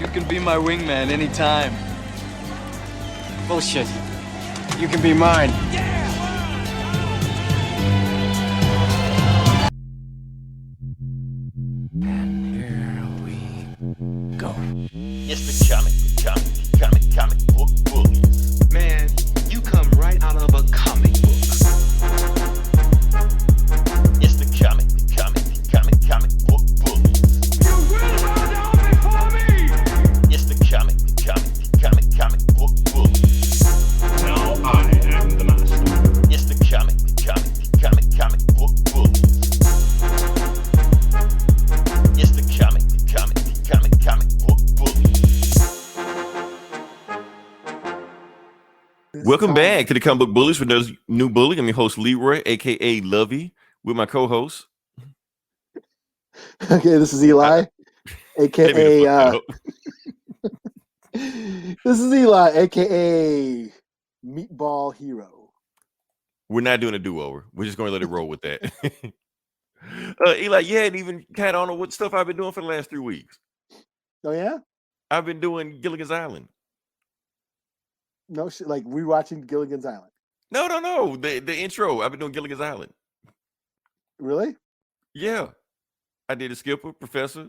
You can be my wingman anytime. Bullshit. You can be mine. And here we go. It's the comic book bullies. Man, you come right out of a comic book. It's the comic book bullies. You will bow down before me! It's the comic book bullies. Now I am the master. It's the comic book bullies. It's the comic book bullies. Welcome back to the Comic Book Bullies with no new bully. I'm your host Leroy, aka Lovey, with my co-host. Okay, this is Eli, aka this is Eli, aka Meatball Hero. We're not doing a do-over. We're just going to let it roll with that. Eli, you hadn't even kind of know what stuff I've been doing for the last 3 weeks. Oh yeah? I've been doing Gilligan's Island. No shit, like rewatching Gilligan's Island. No. The intro. I've been doing Gilligan's Island. Really? Yeah. I did a Skipper, Professor,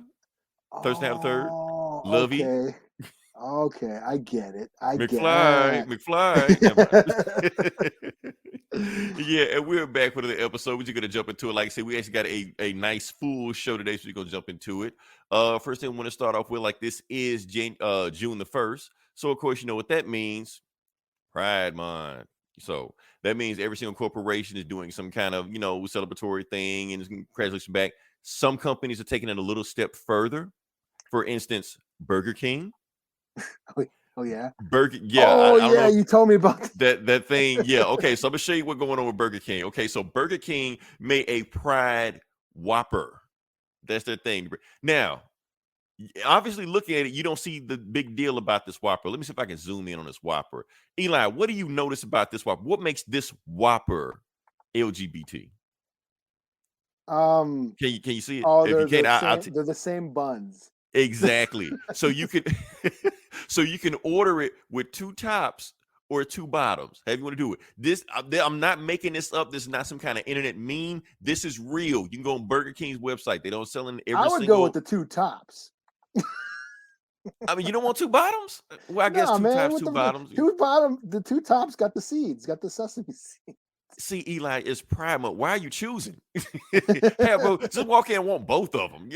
Thursday Night Third, Oh, Lovey. Okay, I get it. McFly. Yeah, and we're back for the episode. We're just gonna jump into it. Like I said, we actually got a nice full show today, so we're gonna jump into it. First thing I want to start off with, like, this is June the 1st. So of course you know what that means. Pride Month. So that means every single corporation is doing some kind of, celebratory thing, and congratulations back. Some companies are taking it a little step further. For instance, Burger King. Oh yeah. You told me about that thing. Yeah. Okay. So I'm gonna show you what's going on with Burger King. Okay. So Burger King made a Pride Whopper. That's their thing. Now, obviously, looking at it, you don't see the big deal about this Whopper. Let me see if I can zoom in on this Whopper. Eli, what do you notice about this Whopper? What makes this Whopper LGBT? Can you see it? Oh, If you can't, they're the same buns. Exactly. So you can order it with 2 tops or 2 bottoms. However you want to do it. This I'm not making this up. This is not some kind of internet meme. This is real. You can go on Burger King's website. They don't sell in every single. I would go with the 2 tops. I mean, you don't want 2 bottoms? Well, I guess 2 tops, 2 bottoms. The 2 tops got the seeds, got the sesame seeds. See, Eli, it's Pride Month. Why are you choosing? Just walk in and want both of them,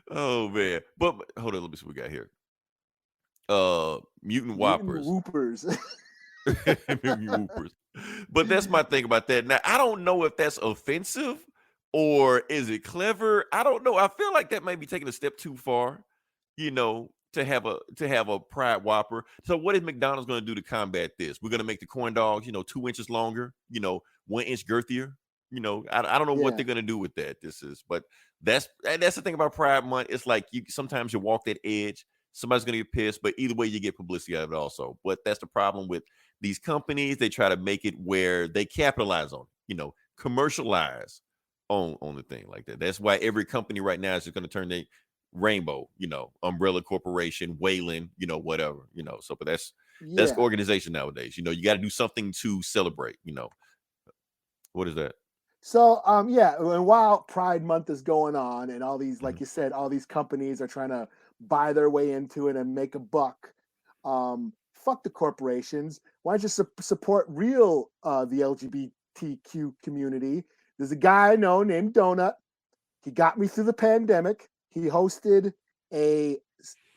Oh man. But hold on, let me see what we got here. Mutant Whoppers. Mutant Whoopers. But that's my thing about that. Now, I don't know if that's offensive or is it clever. I don't know. I feel like that might be taking a step too far, to have a Pride Whopper. So what is McDonald's going to do to combat this? We're going to make the corn dogs, 2 inches longer, 1 inch girthier. I don't know what they're going to do with that. But that's the thing about Pride Month. It's like sometimes you walk that edge. Somebody's going to get pissed, but either way you get publicity out of it also. But that's the problem with these companies. They try to make it where they capitalize on, commercialize on the thing like that. That's why every company right now is just going to turn their rainbow, Umbrella Corporation, Wayland, whatever, so, but that's organization nowadays. You got to do something to celebrate, What is that? So, and while Pride Month is going on and all these, like you said, all these companies are trying to buy their way into it and make a buck, fuck the corporations. Why don't you support the LGBTQ community? There's a guy I know named Donut. He got me through the pandemic. He hosted a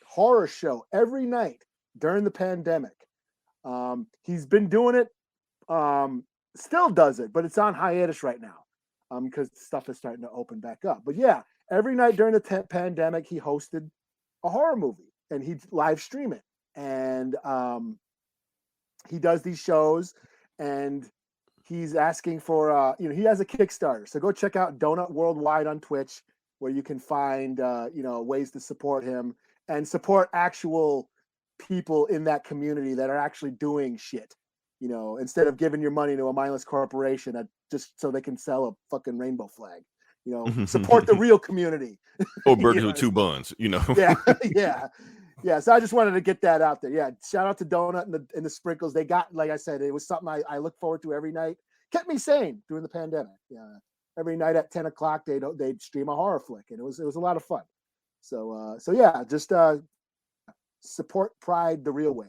horror show every night during the pandemic. He's been doing it, still does it, but it's on hiatus right now because stuff is starting to open back up. But yeah, every night during the pandemic, he hosted a horror movie and he'd live stream it. And he does these shows and he's asking for, he has a Kickstarter. So go check out Donut Worldwide on Twitch, where you can find, ways to support him and support actual people in that community that are actually doing shit. Instead of giving your money to a mindless corporation that just so they can sell a fucking rainbow flag. support the real community. Or burgers with 2 buns, Yeah, yeah. So I just wanted to get that out there. Yeah, shout out to Donut and the Sprinkles. They got, like I said, it was something I look forward to every night. Kept me sane during the pandemic. Yeah, every night at 10 o'clock they'd stream a horror flick, and it was a lot of fun. So yeah, just support Pride the real way.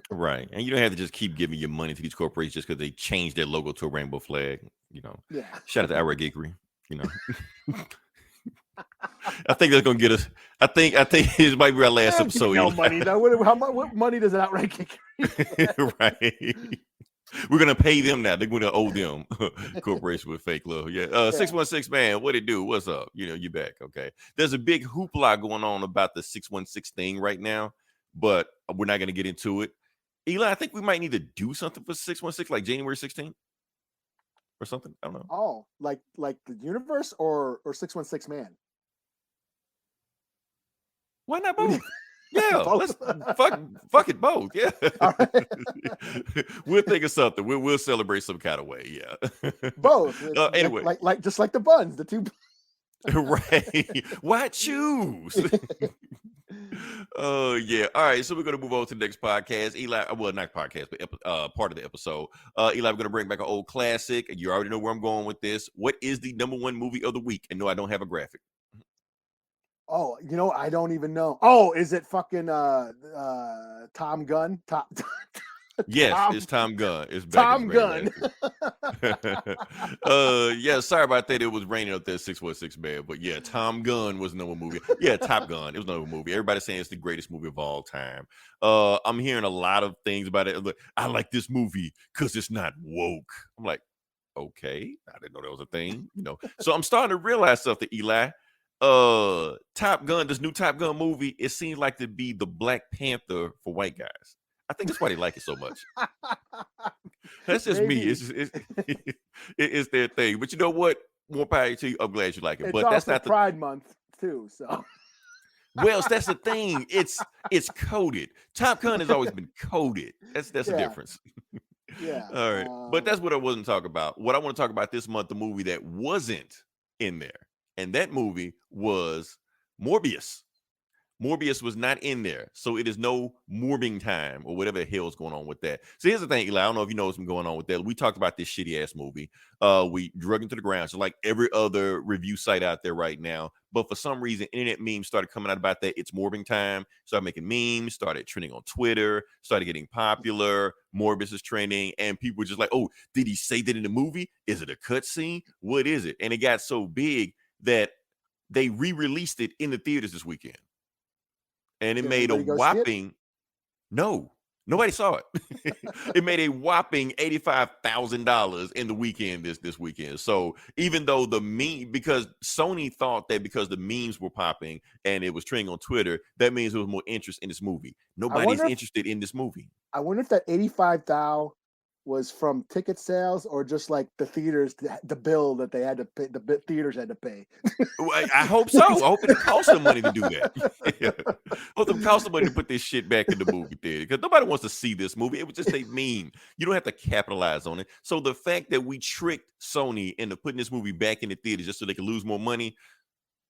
Right. And you don't have to just keep giving your money to these corporations just because they changed their logo to a rainbow flag. Yeah. Shout out to Outright Geekery. I think that's gonna get us. I think this might be our last episode. No money though. What money does Outright Geekery? Right. We're gonna pay them now. They're gonna owe them. Corporation with fake love. Yeah. 616 man, what it do? What's up? You back. Okay. There's a big hoopla going on about the 616 thing right now, but we're not gonna get into it. Eli, I think we might need to do something for 616, like January 16th or something. I don't know. Oh, like the universe or 616 man. Why not both? Yeah, Both. let's fuck it both. Yeah. All right. We'll think of something. We'll celebrate some kind of way. Yeah. Both. Anyway, like just like the buns, the 2. Right. Why choose? Yeah. All right. So we're gonna move on to the next podcast. Eli, well, not podcast, but part of the episode. Eli, we're gonna bring back an old classic. You already know where I'm going with this. What is the #1 movie of the week? And no, I don't have a graphic. Oh, I don't even know. Oh, is it fucking Tom Gunn? Yes, it's Tom Gunn. It's back. Tom Gunn. Yeah, sorry about that. It was raining up there, 616 man. But yeah, Tom Gunn was #1 movie. Yeah, Top Gun. It was #1 movie. Everybody's saying it's the greatest movie of all time. I'm hearing a lot of things about it. Look, I like this movie because it's not woke. I'm like, okay, I didn't know that was a thing. So I'm starting to realize something, Eli. Top Gun, this new Top Gun movie, it seems like to be the Black Panther for white guys. I think that's why they like it so much. That's just me. It's their thing. But you know what? More power to you. I'm glad you like it. It's but that's also not the Pride Month too. So well, that's the thing. It's coded. Top Gun has always been coded. That's the difference. Yeah. All right. But that's what I wasn't talking about. What I want to talk about this month, the movie that wasn't in there. And that movie was Morbius. Morbius was not in there. So it is no Morbin Time or whatever the hell is going on with that. So here's the thing, Eli. I don't know if you know what's been going on with that. We talked about this shitty ass movie. We drug into the ground. So like every other review site out there right now. But for some reason, internet memes started coming out about that. It's Morbin Time. Started making memes, started trending on Twitter, started getting popular. Morbius is trending. And people were just like, oh, did he say that in the movie? Is it a cutscene? What is it? And it got so big that they re-released it in the theaters this weekend. And it made a whopping no, nobody saw it. It made a whopping $85,000 in the weekend this weekend. So even though because Sony thought that because the memes were popping and it was trending on Twitter, that means there was more interest in this movie. Nobody's interested in this movie. I wonder if that 85,000 was from ticket sales or just like the theaters, the bill that they had to pay, the theaters had to pay. I hope so. I hope it cost them money to do that. I hope it cost them money to put this shit back in the movie theater because nobody wants to see this movie. It was just a meme. You don't have to capitalize on it. So the fact that we tricked Sony into putting this movie back in the theaters just so they can lose more money,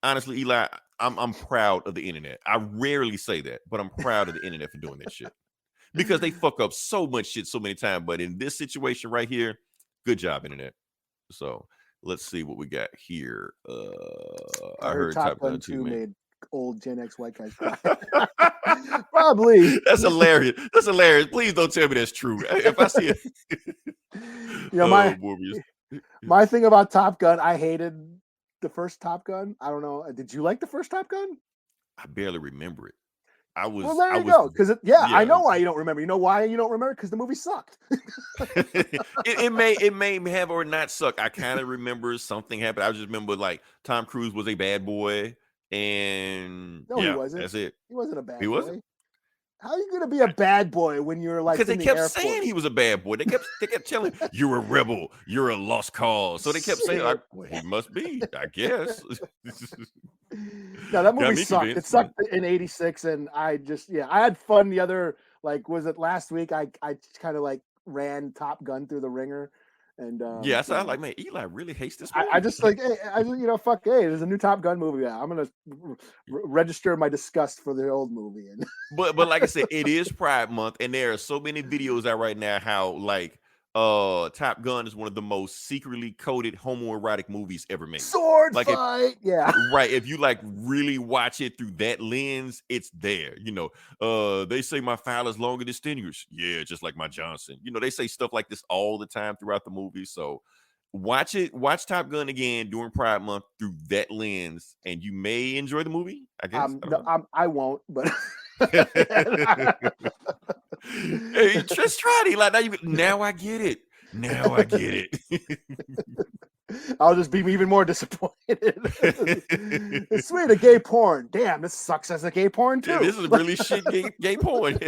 honestly, Eli, I'm proud of the internet. I rarely say that, but I'm proud of the internet for doing that shit. Because they fuck up so much shit so many times. But in this situation right here, good job, internet. So let's see what we got here. I heard Top Gun 2 made old Gen X white guys cry. Probably. That's hilarious. That's hilarious. Please don't tell me that's true. If I see it. My thing about Top Gun, I hated the first Top Gun. I don't know. Did you like the first Top Gun? I barely remember it. Well, there you go. Because I know why you don't remember. You know why you don't remember? Because the movie sucked. it may have or not suck. I kind of remember something happened. I just remember like Tom Cruise was a bad boy, and he wasn't. That's it. He wasn't a bad boy. He wasn't. How are you gonna be a bad boy when you're like? Because they kept saying he was a bad boy. They kept telling him, you're a rebel, you're a lost cause. So they kept saying, like, well, he must be, I guess. No, that movie sucked. It sucked in '86, and I had fun the other, like, was it last week? I kind of like ran Top Gun through the ringer, And Yeah, I sound like, man, Eli really hates this movie. I just like, hey, fuck, hey, there's a new Top Gun movie out. I'm gonna register my disgust for the old movie. And but like I said, it is Pride Month, and there are so many videos out right now how like Top Gun is one of the most secretly coded homoerotic movies ever made. Sword like fight, yeah. Right. If you like really watch it through that lens, it's there. They say my file is longer than Stinger's. Yeah, just like my Johnson. They say stuff like this all the time throughout the movie. So watch Top Gun again during Pride Month through that lens, and you may enjoy the movie. I guess. I won't, but hey, just try it. Like now I get it. Now I get it. I'll just be even more disappointed. Sweet, a gay porn. Damn, this sucks as a gay porn too. Yeah, this is really shit gay porn.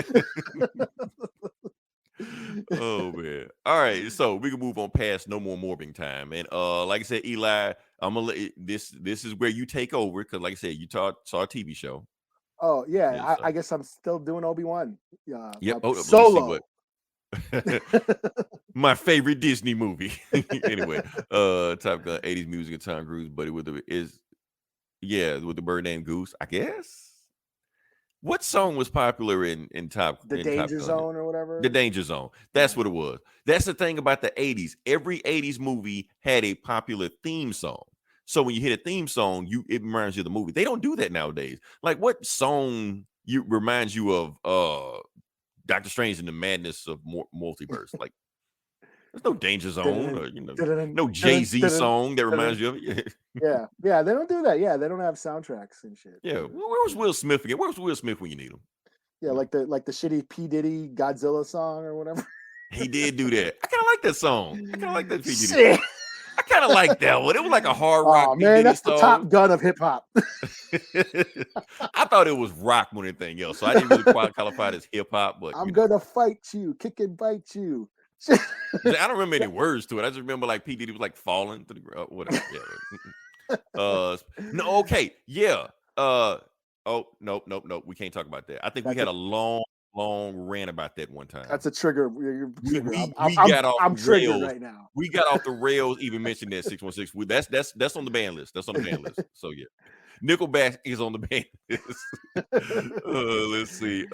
Oh man. All right, so we can move on past no more Morbin Time. And like I said, Eli, I'm gonna let this is where you take over, because like I said, you saw a TV show. Oh yeah, I guess I'm still doing Obi-Wan. Yep. Solo. My favorite Disney movie. Anyway, Top Gun, 80s music and Tom Cruise, buddy, with the bird named Goose, I guess. What song was popular in Top The in Danger Top Gun? Zone or whatever? The Danger Zone. That's what it was. That's the thing about the 80s. Every 80s movie had a popular theme song. So when you hit a theme song, it reminds you of the movie. They don't do that nowadays. Like, what song reminds you of Doctor Strange and the Madness of Multiverse? Like, there's no Danger Zone or no Jay-Z song that reminds you of it. Yeah, they don't do that. Yeah, they don't have soundtracks and shit. Yeah, where was Will Smith again? Where was Will Smith when you need him? Yeah, like the shitty P Diddy Godzilla song or whatever. He did do that. I kind of like that song. I kind of like that P Diddy. Shit. I kind of like that one. It was like a hard rock. Oh man, that's the Top Gun of hip hop. I thought it was rock more than anything else, so I didn't really quite qualify it as hip hop. But I'm gonna fight you, kick and bite you. I don't remember any words to it. I just remember like P Diddy was like falling to the ground, whatever. Yeah. No, okay, yeah. Oh, nope. We can't talk about that. I think we had a long rant about that one time. That's a trigger. I'm triggered right now. We got off the rails even mentioning that 616. That's on the ban list. That's on the ban list. So yeah. Nickelback is on the ban list. Let's see.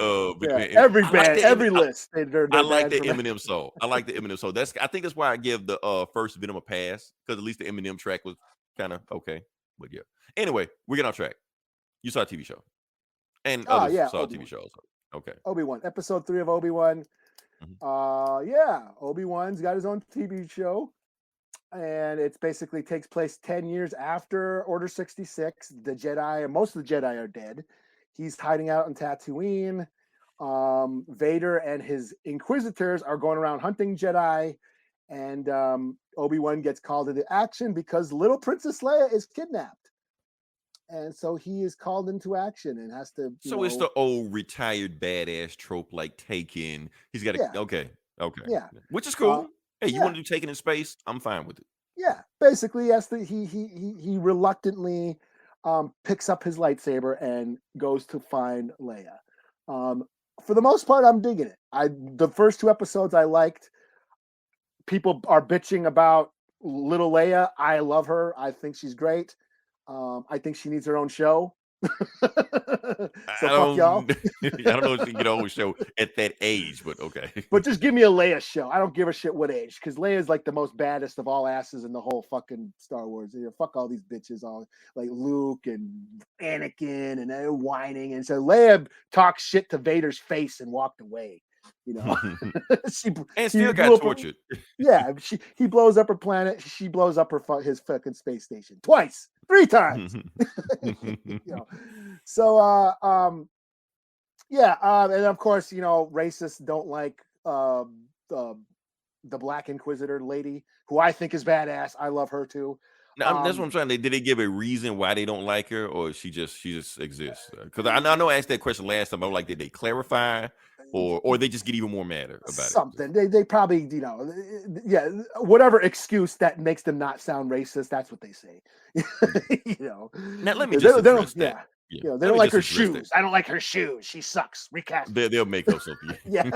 Every band, every list. I like the Eminem song. I think that's why I give the first Venom a pass, because at least the Eminem track was kind of okay. But yeah. Anyway, we're getting off track. You saw a TV show, and others saw a TV show also. Okay. Obi-Wan, episode 3 of Obi-Wan. Mm-hmm. Obi-Wan's got his own TV show. And it basically takes place 10 years after Order 66. The Jedi, most of the Jedi are dead. He's hiding out on Tatooine. Vader and his Inquisitors are going around hunting Jedi. And Obi-Wan gets called into action because little Princess Leia is kidnapped. And so he is called into action and has to. It's the old retired badass trope, like Taken. He's got to. Okay. Yeah. Which is cool. Hey, you want to do Taken in space? I'm fine with it. Yeah, basically, yes. He reluctantly picks up his lightsaber and goes to find Leia. For the most part, I'm digging it. The first 2 episodes I liked. People are bitching about little Leia. I love her. I think she's great. I think she needs her own show. Fuck y'all. I don't know if she can get her own show at that age, but okay. But just give me a Leia show. I don't give a shit what age, because Leia's like the most baddest of all asses in the whole fucking Star Wars. Fuck all these bitches, all like Luke and Anakin, and they're whining. And so Leia talked shit to Vader's face and walked away. And still got tortured. He blows up her planet. She blows up his fucking space station twice, 3 times. And of course, racists don't like the Black Inquisitor lady, who I think is badass. I love her too. Now, that's what I'm trying to. Did they give a reason why they don't like her, or she just exists? Because I know I asked that question last time. I was like, did they clarify, or they just get even more mad about something? It? They probably, whatever excuse that makes them not sound racist. That's what they say. Now let me just address that. Yeah. You know, they Let don't me like her just address that. shoes. I don't like her shoes. She sucks. Recast. They'll make up something. Yeah.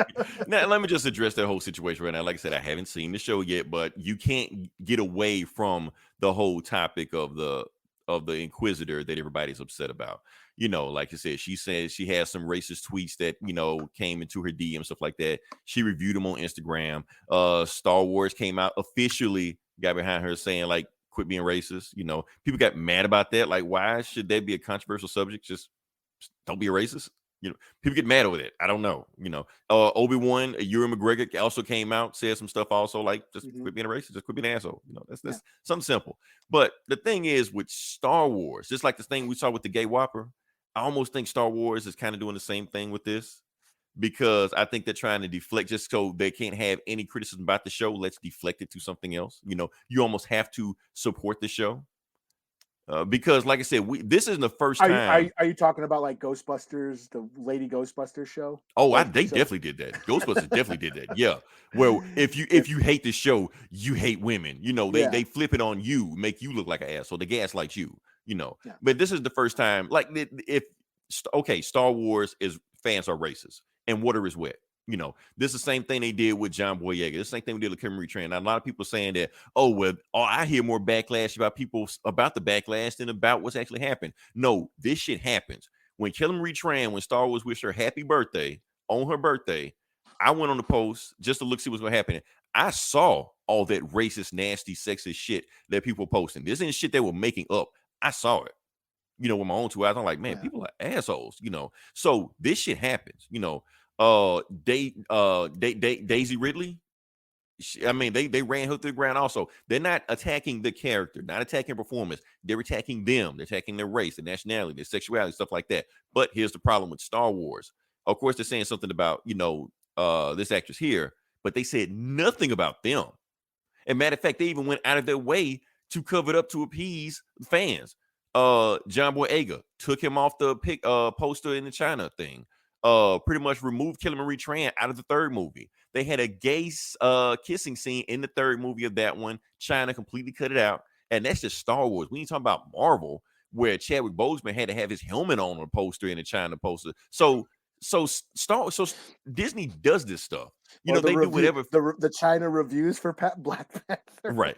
Now, let me just address that whole situation right now. Like I said, I haven't seen the show yet, but you can't get away from the whole topic of the Inquisitor that everybody's upset about. You know, like I said, she says she has some racist tweets that, you know, came into her DM, stuff like that. She reviewed them on Instagram. Star Wars came out officially, got behind her saying, like, quit being racist. You know, people got mad about that. Like, why should that be a controversial subject? Just don't be a racist. You know, people get mad over that. I don't know. You know, Obi-Wan, Ewan McGregor also came out, said some stuff also, like, just quit being a racist, just quit being an asshole. You know, that's something simple. But the thing is with Star Wars, just like the thing we saw with the gay Whopper, I almost think Star Wars is kind of doing the same thing with this, because I think they're trying to deflect just so they can't have any criticism about the show. Let's deflect it to something else. You know, you almost have to support the show. Because, like I said, this isn't the first time. Are you talking about like Ghostbusters, the Lady Ghostbusters show? Oh, they definitely did that. Ghostbusters definitely did that. Yeah. Well, if you hate the show, you hate women. You know, they flip it on you, make you look like an asshole. They gaslight you. You know, but this is the first time. Like, Star Wars is fans are racist and water is wet. You know, this is the same thing they did with John Boyega. This is the same thing we did with Kenobi Tran. Now, a lot of people saying that, I hear more backlash about the backlash than about what's actually happened. No, this shit happens. When Kenobi Tran, when Star Wars wished her happy birthday on her birthday, I went on the post just to look, see what's going to happen. I saw all that racist, nasty, sexist shit that people were posting. This ain't shit they were making up. I saw it, you know, with my own 2 eyes. I'm like, man, people are assholes, you know. So this shit happens, you know. Daisy Ridley. They ran her through the ground. Also, they're not attacking the character, not attacking performance. They're attacking them. They're attacking their race, their nationality, their sexuality, stuff like that. But here's the problem with Star Wars. Of course, they're saying something about, you know, this actress here, but they said nothing about them. And matter of fact, they even went out of their way to cover it up to appease fans. John Boyega took him off the poster in the China thing. Pretty much removed Kenobi Tran out of the third movie. They had a gay kissing scene in the third movie of that one. China completely cut it out. And that's just Star Wars. We ain't talking about Marvel, where Chadwick Boseman had to have his helmet on a poster in the China poster. So Disney does this stuff. You know, they do whatever. The China reviews for Black Panther. Right.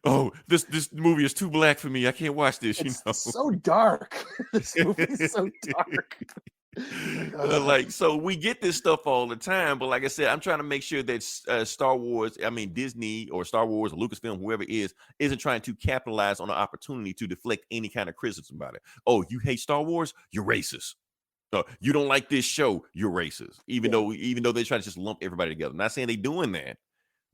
Oh, this movie is too black for me. I can't watch this. It's so dark. This movie is so dark. So we get this stuff all the time, but like I said, I'm trying to make sure that Star Wars, Disney or Star Wars or Lucasfilm, whoever isn't trying to capitalize on an opportunity to deflect any kind of criticism about it. Oh, you hate Star Wars? You're racist. You don't like this show? You're racist. Even though they try to just lump everybody together. I'm not saying they're doing that,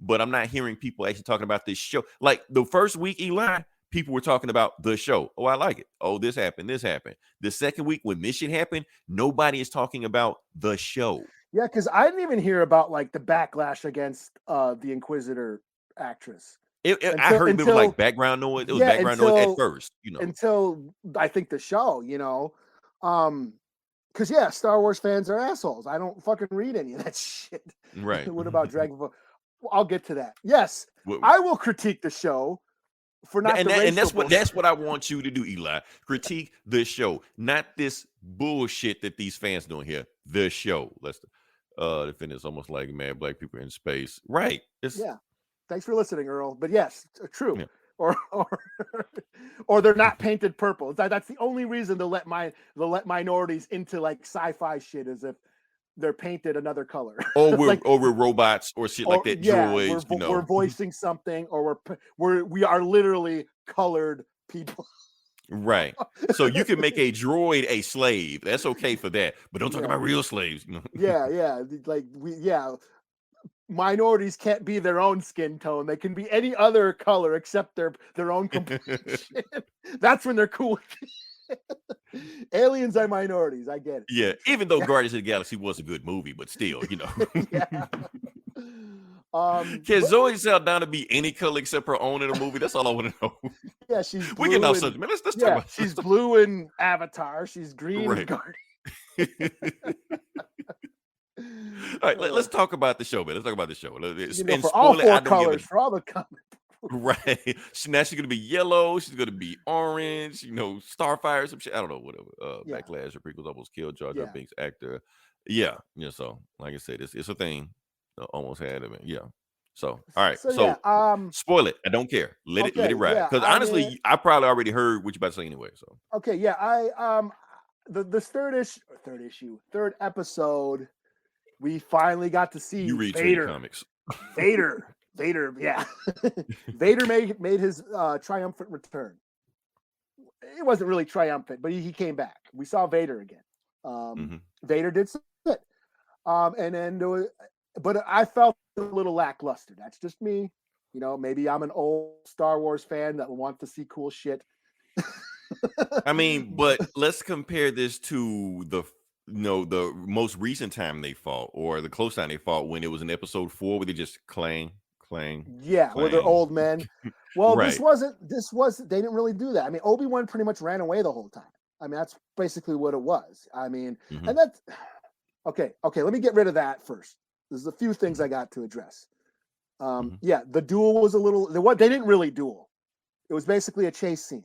but I'm not hearing people actually talking about this show. Like the first week, Eli, people were talking about the show. Oh, I like it. Oh, this happened. The second week when this shit happened, nobody is talking about the show. Yeah, because I didn't even hear about like the backlash against the Inquisitor actress. I heard it was like background noise. It was background noise at first, you know. Until I think the show, you know. Because Star Wars fans are assholes. I don't fucking read any of that shit. Right. What about Dragon Ball? Well, I'll get to that. Yes, I will critique the show. And that's what I want you to do, Eli. Critique the show, not this bullshit that these fans doing here. The show. Let's defend it's almost like mad black people in space. Right. Thanks for listening, Earl. But yes, true. Yeah. Or they're not painted purple. That's the only reason they'll let minorities into like sci-fi shit, is if they're painted another color. Or we're robots or shit like that. Droids, we're voicing something, or we are literally colored people. Right. So you can make a droid a slave. That's okay for that. But don't talk about real slaves. Minorities can't be their own skin tone. They can be any other color except their own complexion. That's when they're cool. Aliens are minorities. I get it. Yeah, even though Guardians of the Galaxy was a good movie, but still, you know. Can Zoe Saldana be any color except her own in a movie? That's all I want to know. Yeah, she's blue. We can also, man, let's talk about she's blue in Avatar. She's green in Guardians. All right, let's talk about the show, man. Let's talk about the show. For all four colors, for all the comments. Right. Now she's gonna be yellow. She's gonna be orange. Starfire, some shit. I don't know, whatever. Yeah. Backlash or prequels almost killed Jar Jar Yeah. Binks actor. Yeah. So like I said, it's a thing. Almost had him. Yeah. So all right. So, So yeah. spoil it. I don't care. Let it Okay, ride. yeah, Because I honestly, mean- I probably already heard what you about to say anyway. So Okay, yeah. The third episode, we finally got to see you read too many Vader. comics. Vader, yeah. Vader made his triumphant return. It wasn't really triumphant, but he came back. We saw Vader again. Vader did some shit. And then there was, but I felt a little lackluster. That's just me. Maybe I'm an old Star Wars fan that wants to see cool shit. I mean, but let's compare this to the most recent time they fought, or the close time they fought when it was in episode 4 where they just clang. Yeah, where they're old men. Well, Right. this was they didn't really do that. I mean, Obi-Wan pretty much ran away the whole time. I mean, that's basically what it was. I mean, and that's okay. Let me get rid of that first. There's a few things I got to address. Yeah, the duel was a little. They didn't really duel. It was basically a chase scene.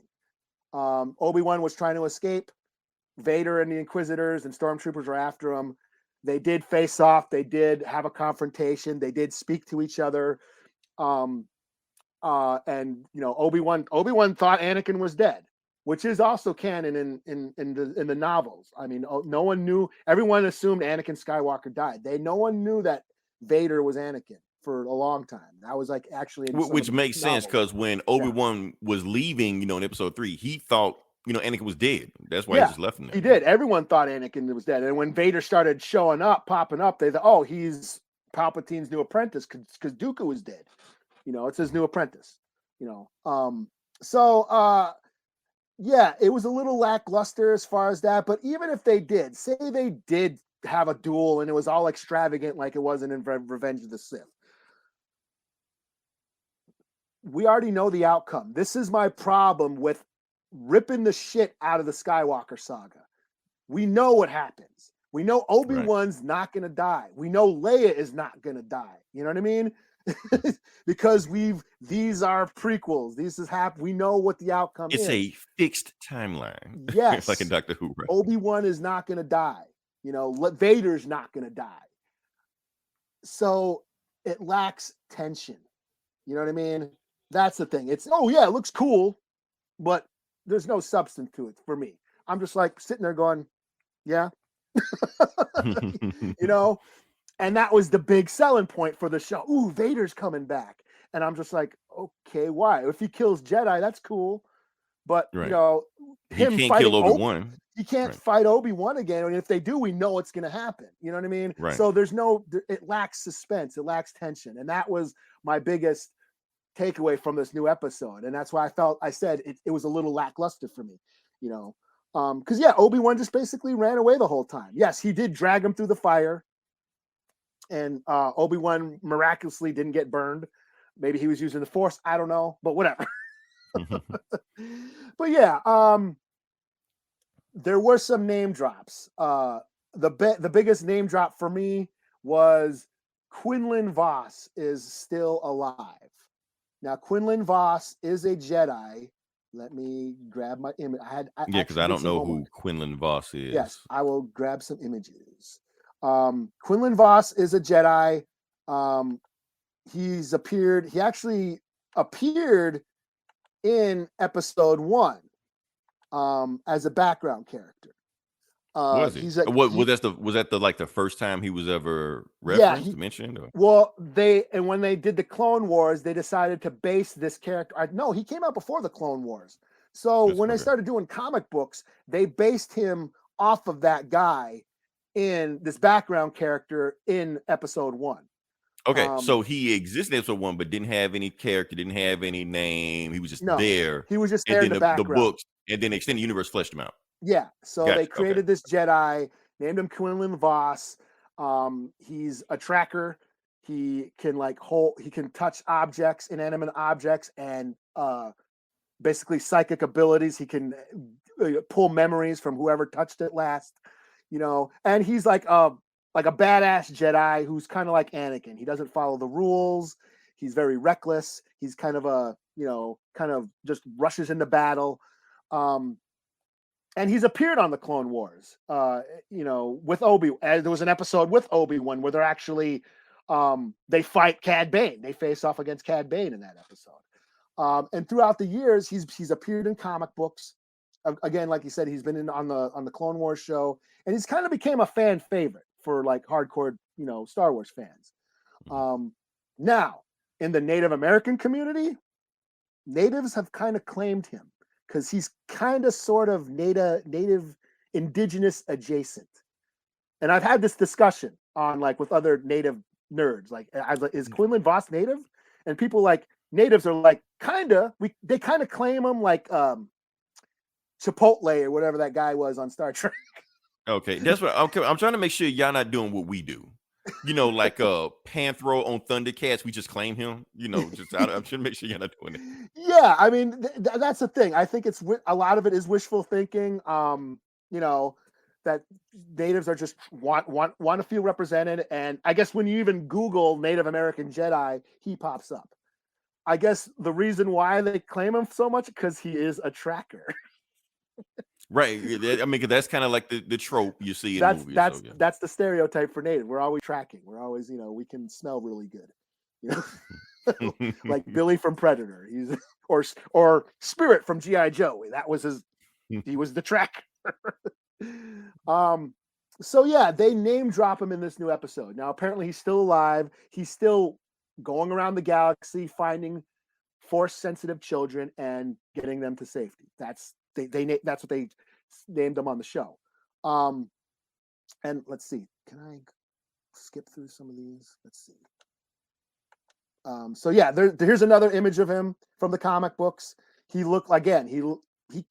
Obi-Wan was trying to escape. Vader and the Inquisitors and Stormtroopers were after him. They did face off. They did have a confrontation. They did speak to each other. And Obi-Wan thought Anakin was dead, which is also canon in the novels. I mean, no one knew. Everyone assumed Anakin Skywalker died. No one knew that Vader was Anakin for a long time. That was like actually which makes sense because when Obi-Wan was leaving, in episode 3, he thought Anakin was dead. That's why he just left him there. He did. Everyone thought Anakin was dead, and when Vader started popping up, they thought, oh, he's Palpatine's new apprentice because Dooku was dead. It's his new apprentice. Yeah, it was a little lackluster as far as that. But even if they did have a duel and it was all extravagant like it wasn't in Revenge of the Sith, we already know the outcome. This is my problem with ripping the shit out of the Skywalker saga. We know what happens. We know Obi-Wan's not going to die. We know Leia is not going to die. You know what I mean? Because these are prequels. We know what the outcome is. It's a fixed timeline. Yes. Like in Doctor Who. Right? Obi-Wan is not going to die. Vader's not going to die. So it lacks tension. You know what I mean? That's the thing. It's, oh yeah, it looks cool, but there's no substance to it for me. I'm just like sitting there going, yeah. And that was the big selling point for the show. Ooh, Vader's coming back. And I'm just like, okay, why? If he kills Jedi, that's cool. But, Right. him he can't fighting kill Obi-Wan. He can't Right. fight Obi-Wan again. And if they do, we know what's going to happen. You know what I mean? Right. So it lacks suspense. It lacks tension. And that was my biggest takeaway from this new episode. And that's why I said it was a little lackluster for me, because Obi-Wan just basically ran away the whole time. Yes, he did drag him through the fire, and Obi-Wan miraculously didn't get burned. Maybe he was using the Force. I don't know, but whatever. But yeah, there were some name drops. The biggest name drop for me was Quinlan Vos is still alive. Now, Quinlan Vos is a Jedi. Let me grab my image. Because I don't know who Quinlan Vos is. Yes, I will grab some images. Quinlan Vos is a Jedi. He actually appeared in episode 1 as a background character. Was he? Was that the first time he was ever referenced, mentioned? Or? Well, when they did the Clone Wars, they decided to base this character. No, he came out before the Clone Wars. So when they started doing comic books, they based him off of that guy in this background character in episode 1. Okay, so he existed in episode 1, but didn't have any character, didn't have any name. He was just there. He was just there in the background. The books, and then Extended Universe fleshed him out. Yeah, so Gotcha. They created this Jedi, named him Quinlan Vos. He's a tracker. He can he can touch objects, inanimate objects, and basically psychic abilities. He can pull memories from whoever touched it last, and he's like a badass Jedi who's kind of like Anakin. He doesn't follow the rules. He's very reckless. He's kind of kind of just rushes into battle. And he's appeared on the Clone Wars, with Obi. There was an episode with Obi-Wan where they're actually, they fight Cad Bane. They face off against Cad Bane in that episode. And throughout the years, he's appeared in comic books. Again, like you said, he's been on the Clone Wars show, and he's kind of became a fan favorite for like hardcore, Star Wars fans. Now, in the Native American community, natives have kind of claimed him because he's kind of sort of native indigenous adjacent. And I've had this discussion on like with other native nerds, like, is Quinlan Vos native? And people like natives are like, they kind of claim him like Chipotle or whatever that guy was on Star Trek. Okay, that's what I'm trying to make sure y'all not doing what we do. Like Panther on Thundercats, we just claim him. I'm trying to make sure you're not doing it. Yeah, I mean that's the thing. I think it's a lot of it is wishful thinking. That natives are just want to feel represented, and I guess when you even Google Native American Jedi, he pops up. I guess the reason why they claim him so much because he is a tracker. Right. I mean, 'cause that's kind of like the trope you see in movies. That's the stereotype for native. We're always tracking. We're always, we can smell really good. Like Billy from Predator. He's or Spirit from G.I. Joe. That was he was the tracker. So yeah, they name drop him in this new episode. Now apparently he's still alive. He's still going around the galaxy finding force sensitive children and getting them to safety. That's what they named him on the show. And let's see, can I skip through some of these? Let's see. So yeah, here's another image of him from the comic books. He looked again. He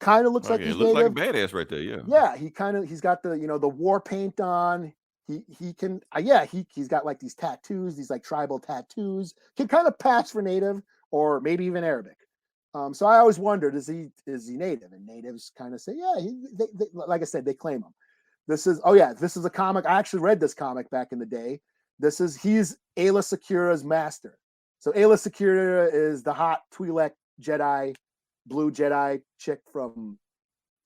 kind of looks like he's looks native. like a badass right there. Yeah. Yeah, he's got the the war paint on. He's got like these tattoos, these like tribal tattoos. Can kind of pass for native or maybe even Arabic. So I always wondered, is he native? And natives kind of say, yeah, they, like I said, they claim him. This is a comic. I actually read this comic back in the day. He's Ayla Secura's master. So Ayla Secura is the hot Twi'lek Jedi, blue Jedi chick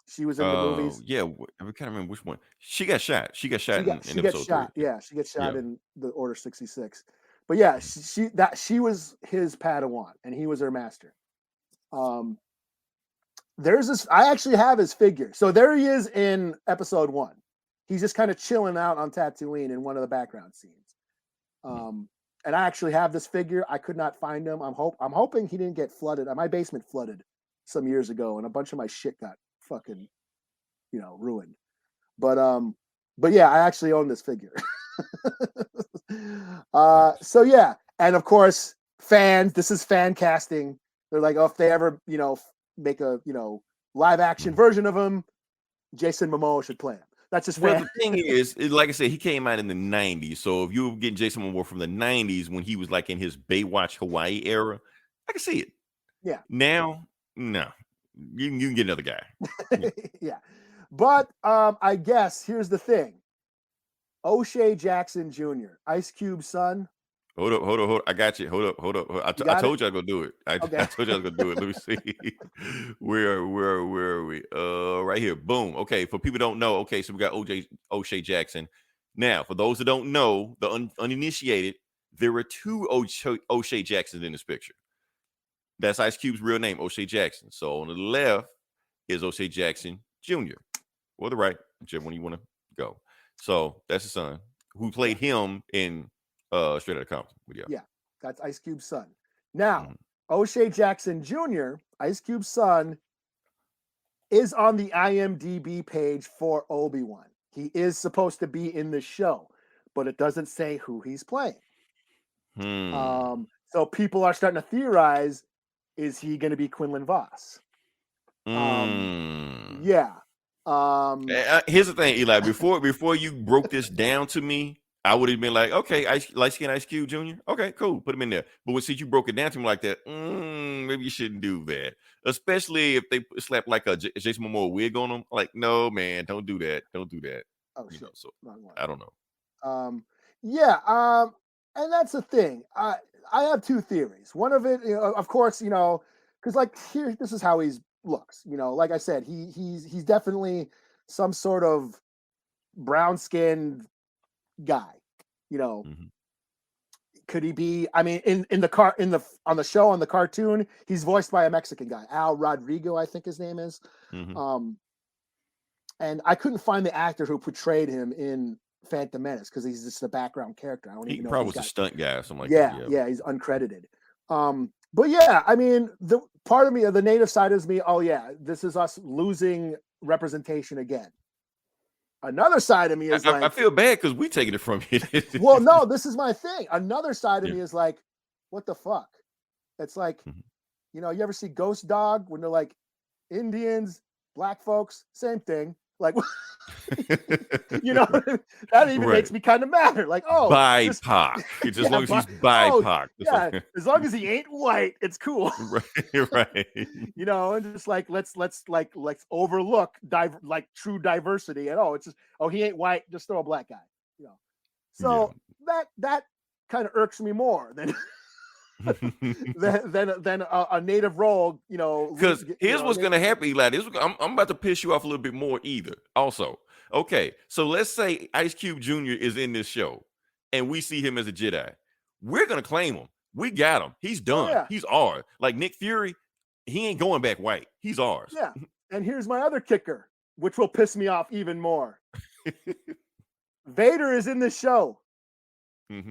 she was in the movies. Yeah, I can't remember which one. She got shot. She got shot in episode 3. Yeah, she gets shot in the Order 66. But yeah, she was his Padawan, and he was her master. There's this. I actually have his figure. So there he is in episode 1. He's just kind of chilling out on Tatooine in one of the background scenes. And I actually have this figure. I could not find him. I'm hoping he didn't get flooded. My basement flooded some years ago, and a bunch of my shit got fucking, ruined. But yeah, I actually own this figure. So yeah, and of course, fans. This is fan casting. They're like, oh, if they ever, make a, live action version of him, Jason Momoa should play him. That's just the thing is, like I said, he came out in the 90s. So if you were getting Jason Momoa from the 90s when he was like in his Baywatch Hawaii era, I can see it. Yeah. Now, no. You can get another guy. Yeah. But I guess here's the thing. O'Shea Jackson Jr., Ice Cube's son. Hold up. I got you. Hold up. I told you I was gonna do it. I told you I was gonna do it. Let me see. Where are we? Right here. Boom. Okay. For people who don't know, okay, so we got O'Shea Jackson. Now, for those that don't know, the uninitiated, there are 2 O'Shea Jacksons in this picture. That's Ice Cube's real name, O'Shea Jackson. So on the left is O'Shea Jackson Jr. Or the right, whichever one you want to go. So that's his son who played him in Straight Outta Compton. Yeah, that's Ice Cube's son. Now, O'Shea Jackson Jr., Ice Cube's son, is on the IMDb page for Obi-Wan. He is supposed to be in the show, but it doesn't say who he's playing. So people are starting to theorize, is he going to be Quinlan Vos? Yeah. Here's the thing, Eli. Before you broke this down to me, I would have been like, okay, light-skinned Ice Cube Jr. Okay, cool, put him in there. But since you broke it down to me like that, maybe you shouldn't do that. Especially if they slap like a Jason Momoa wig on him. Like, no, man, don't do that. Don't do that. Oh shit. So I don't know. Yeah. And that's the thing. I have two theories. One of it, of course, because like here, this is how he looks. Like I said, he's definitely some sort of brown-skinned guy. Mhm. Could he be? I mean, on the show, on the cartoon, he's voiced by a Mexican guy, Al Rodrigo, I think his name is. Mhm. And I couldn't find the actor who portrayed him in Phantom Menace because he's just a background character. I don't He even know. probably if was a stunt guy or something like yeah, that. yeah, he's uncredited. But yeah, I mean, the part of me, the native side is me. Oh yeah, this is us losing representation again. Another side of me is I feel bad because we taking it from you. well, no, this is my thing. Another side of Yeah. me is like, what the fuck? It's like, Mhm. you ever see Ghost Dog when they're like Indians, black folks, same thing. Like, that even Right. makes me kind of mad. Like, oh, BIPOC. As long as he's BIPOC. yeah, as long as he ain't white, it's cool. Right. And just like let's overlook true diversity. And it's just he ain't white, just throw a black guy. So that kind of irks me more than than a native role. Because here's what's going to happen, Eli. I'm about to piss you off a little bit more either. Also, okay, so let's say Ice Cube Jr. is in this show, and we see him as a Jedi. We're going to claim him. We got him. He's done. Yeah. He's ours. Like Nick Fury, he ain't going back white. He's ours. Yeah. And here's my other kicker, which will piss me off even more. Vader is in this show. Mm-hmm.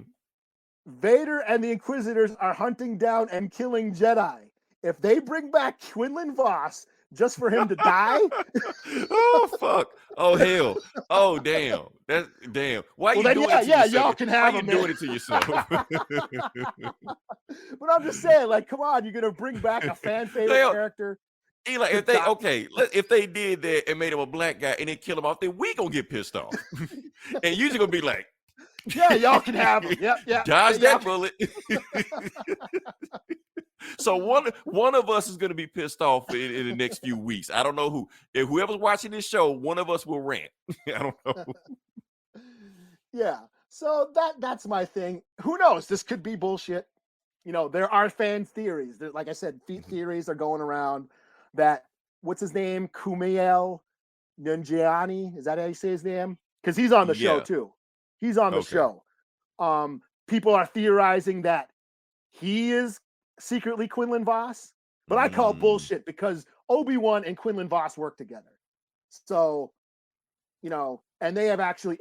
Vader and the Inquisitors are hunting down and killing Jedi. If they bring back Quinlan Vos just for him to die, oh fuck! Oh hell! Oh damn! That's damn. Why you doing it to yourself? Y'all can have Why him. you doing it to yourself? But I'm just saying, like, come on, you're gonna bring back a fan favorite character. Eli, if they did that and made him a black guy and then kill him off, then we gonna get pissed off, and you're just gonna be like, yeah, y'all can have him. Yep. Dodge that bullet. So one of us is going to be pissed off in the next few weeks. I don't know who. If whoever's watching this show, one of us will rant. I don't know. Yeah. So that's my thing. Who knows? This could be bullshit. There are fan theories. Like I said, theories are going around that what's his name? Kumail Nanjiani. Is that how you say his name? Because he's on the show too. He's on the show. People are theorizing that he is secretly Quinlan Vos, but I call bullshit because Obi-Wan and Quinlan Vos work together. So, and they have actually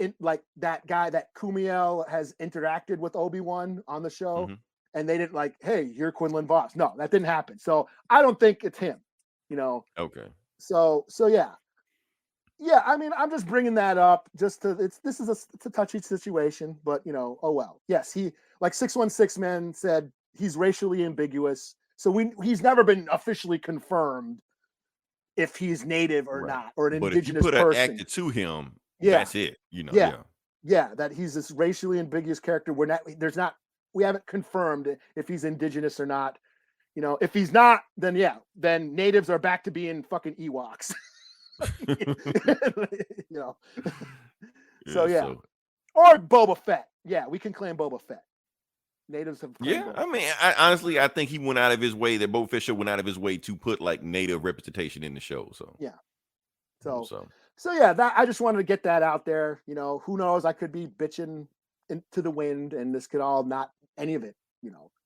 that guy that Kumail has interacted with Obi-Wan on the show, and they didn't hey, you're Quinlan Vos. No, that didn't happen. So I don't think it's him. Okay. So yeah. Yeah, I mean, I'm just bringing that up it's a touchy situation, but oh well. Yes, he 616 Man said he's racially ambiguous, so he's never been officially confirmed if he's native or not, or an indigenous person. But if you put an actor to him, that's it. Yeah, that he's this racially ambiguous character. We haven't confirmed if he's indigenous or not. If he's not, then natives are back to being fucking Ewoks. So or Boba Fett. Yeah, we can claim Boba Fett. Natives have claimed Boba I mean, honestly, I think he went out of his way. That Boba Fett show went out of his way to put native representation in the show. So yeah. So yeah, that I just wanted to get that out there. Who knows? I could be bitching into the wind, and this could all not any of it.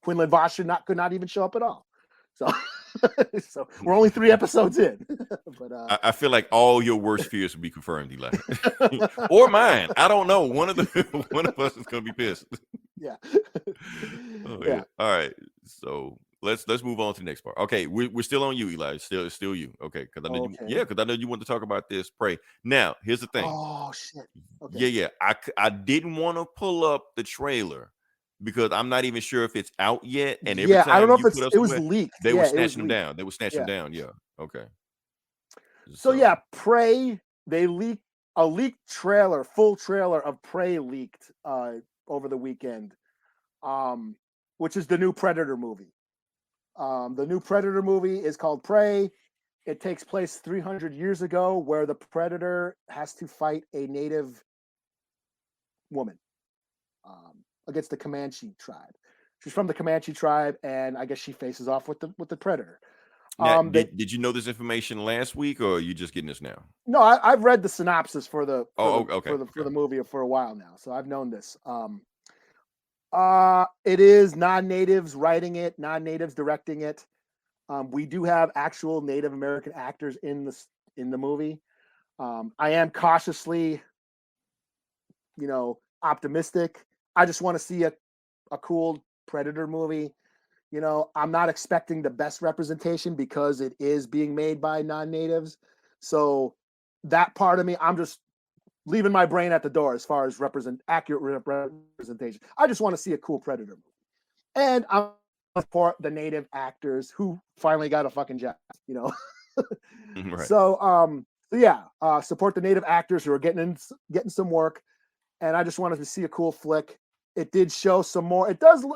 Quinlan Vos could not even show up at all. So, so we're only 3 episodes in. But I feel like all your worst fears will be confirmed, Eli, or mine. I don't know. One of us is gonna be pissed. Yeah. Yeah. All right. So let's move on to the next part. Okay, we're still on you, Eli. It's still you. Okay, because I know I know you want to talk about this. Pray. Now, here's the thing. Oh shit. Okay. Yeah. I didn't want to pull up the trailer because I'm not even sure if it's out yet. And every time I don't know if it was leaked. They were snatching them down. They were snatching them down. Yeah. Okay. So Prey. They leaked a leaked trailer, full trailer of Prey leaked over the weekend, which is the new Predator movie. The new Predator movie is called Prey. It takes place 300 years ago, where the Predator has to fight a native woman against the Comanche tribe. She's from the Comanche tribe, and I guess she faces off with the Predator. Now, did you know this information last week, or are you just getting this now? No, I've read the synopsis for the movie for a while now, so I've known this. It is non-natives writing it, non-natives directing it. We do have actual Native American actors in the movie. I am cautiously, optimistic. I just want to see a cool Predator movie. I'm not expecting the best representation because it is being made by non-natives. So that part of me, I'm just leaving my brain at the door as far as accurate representation. I just want to see a cool Predator movie. And I'm for the native actors who finally got a fucking job, Right. So support the native actors who are getting some work. And I just wanted to see a cool flick. It did show some more. It doesn't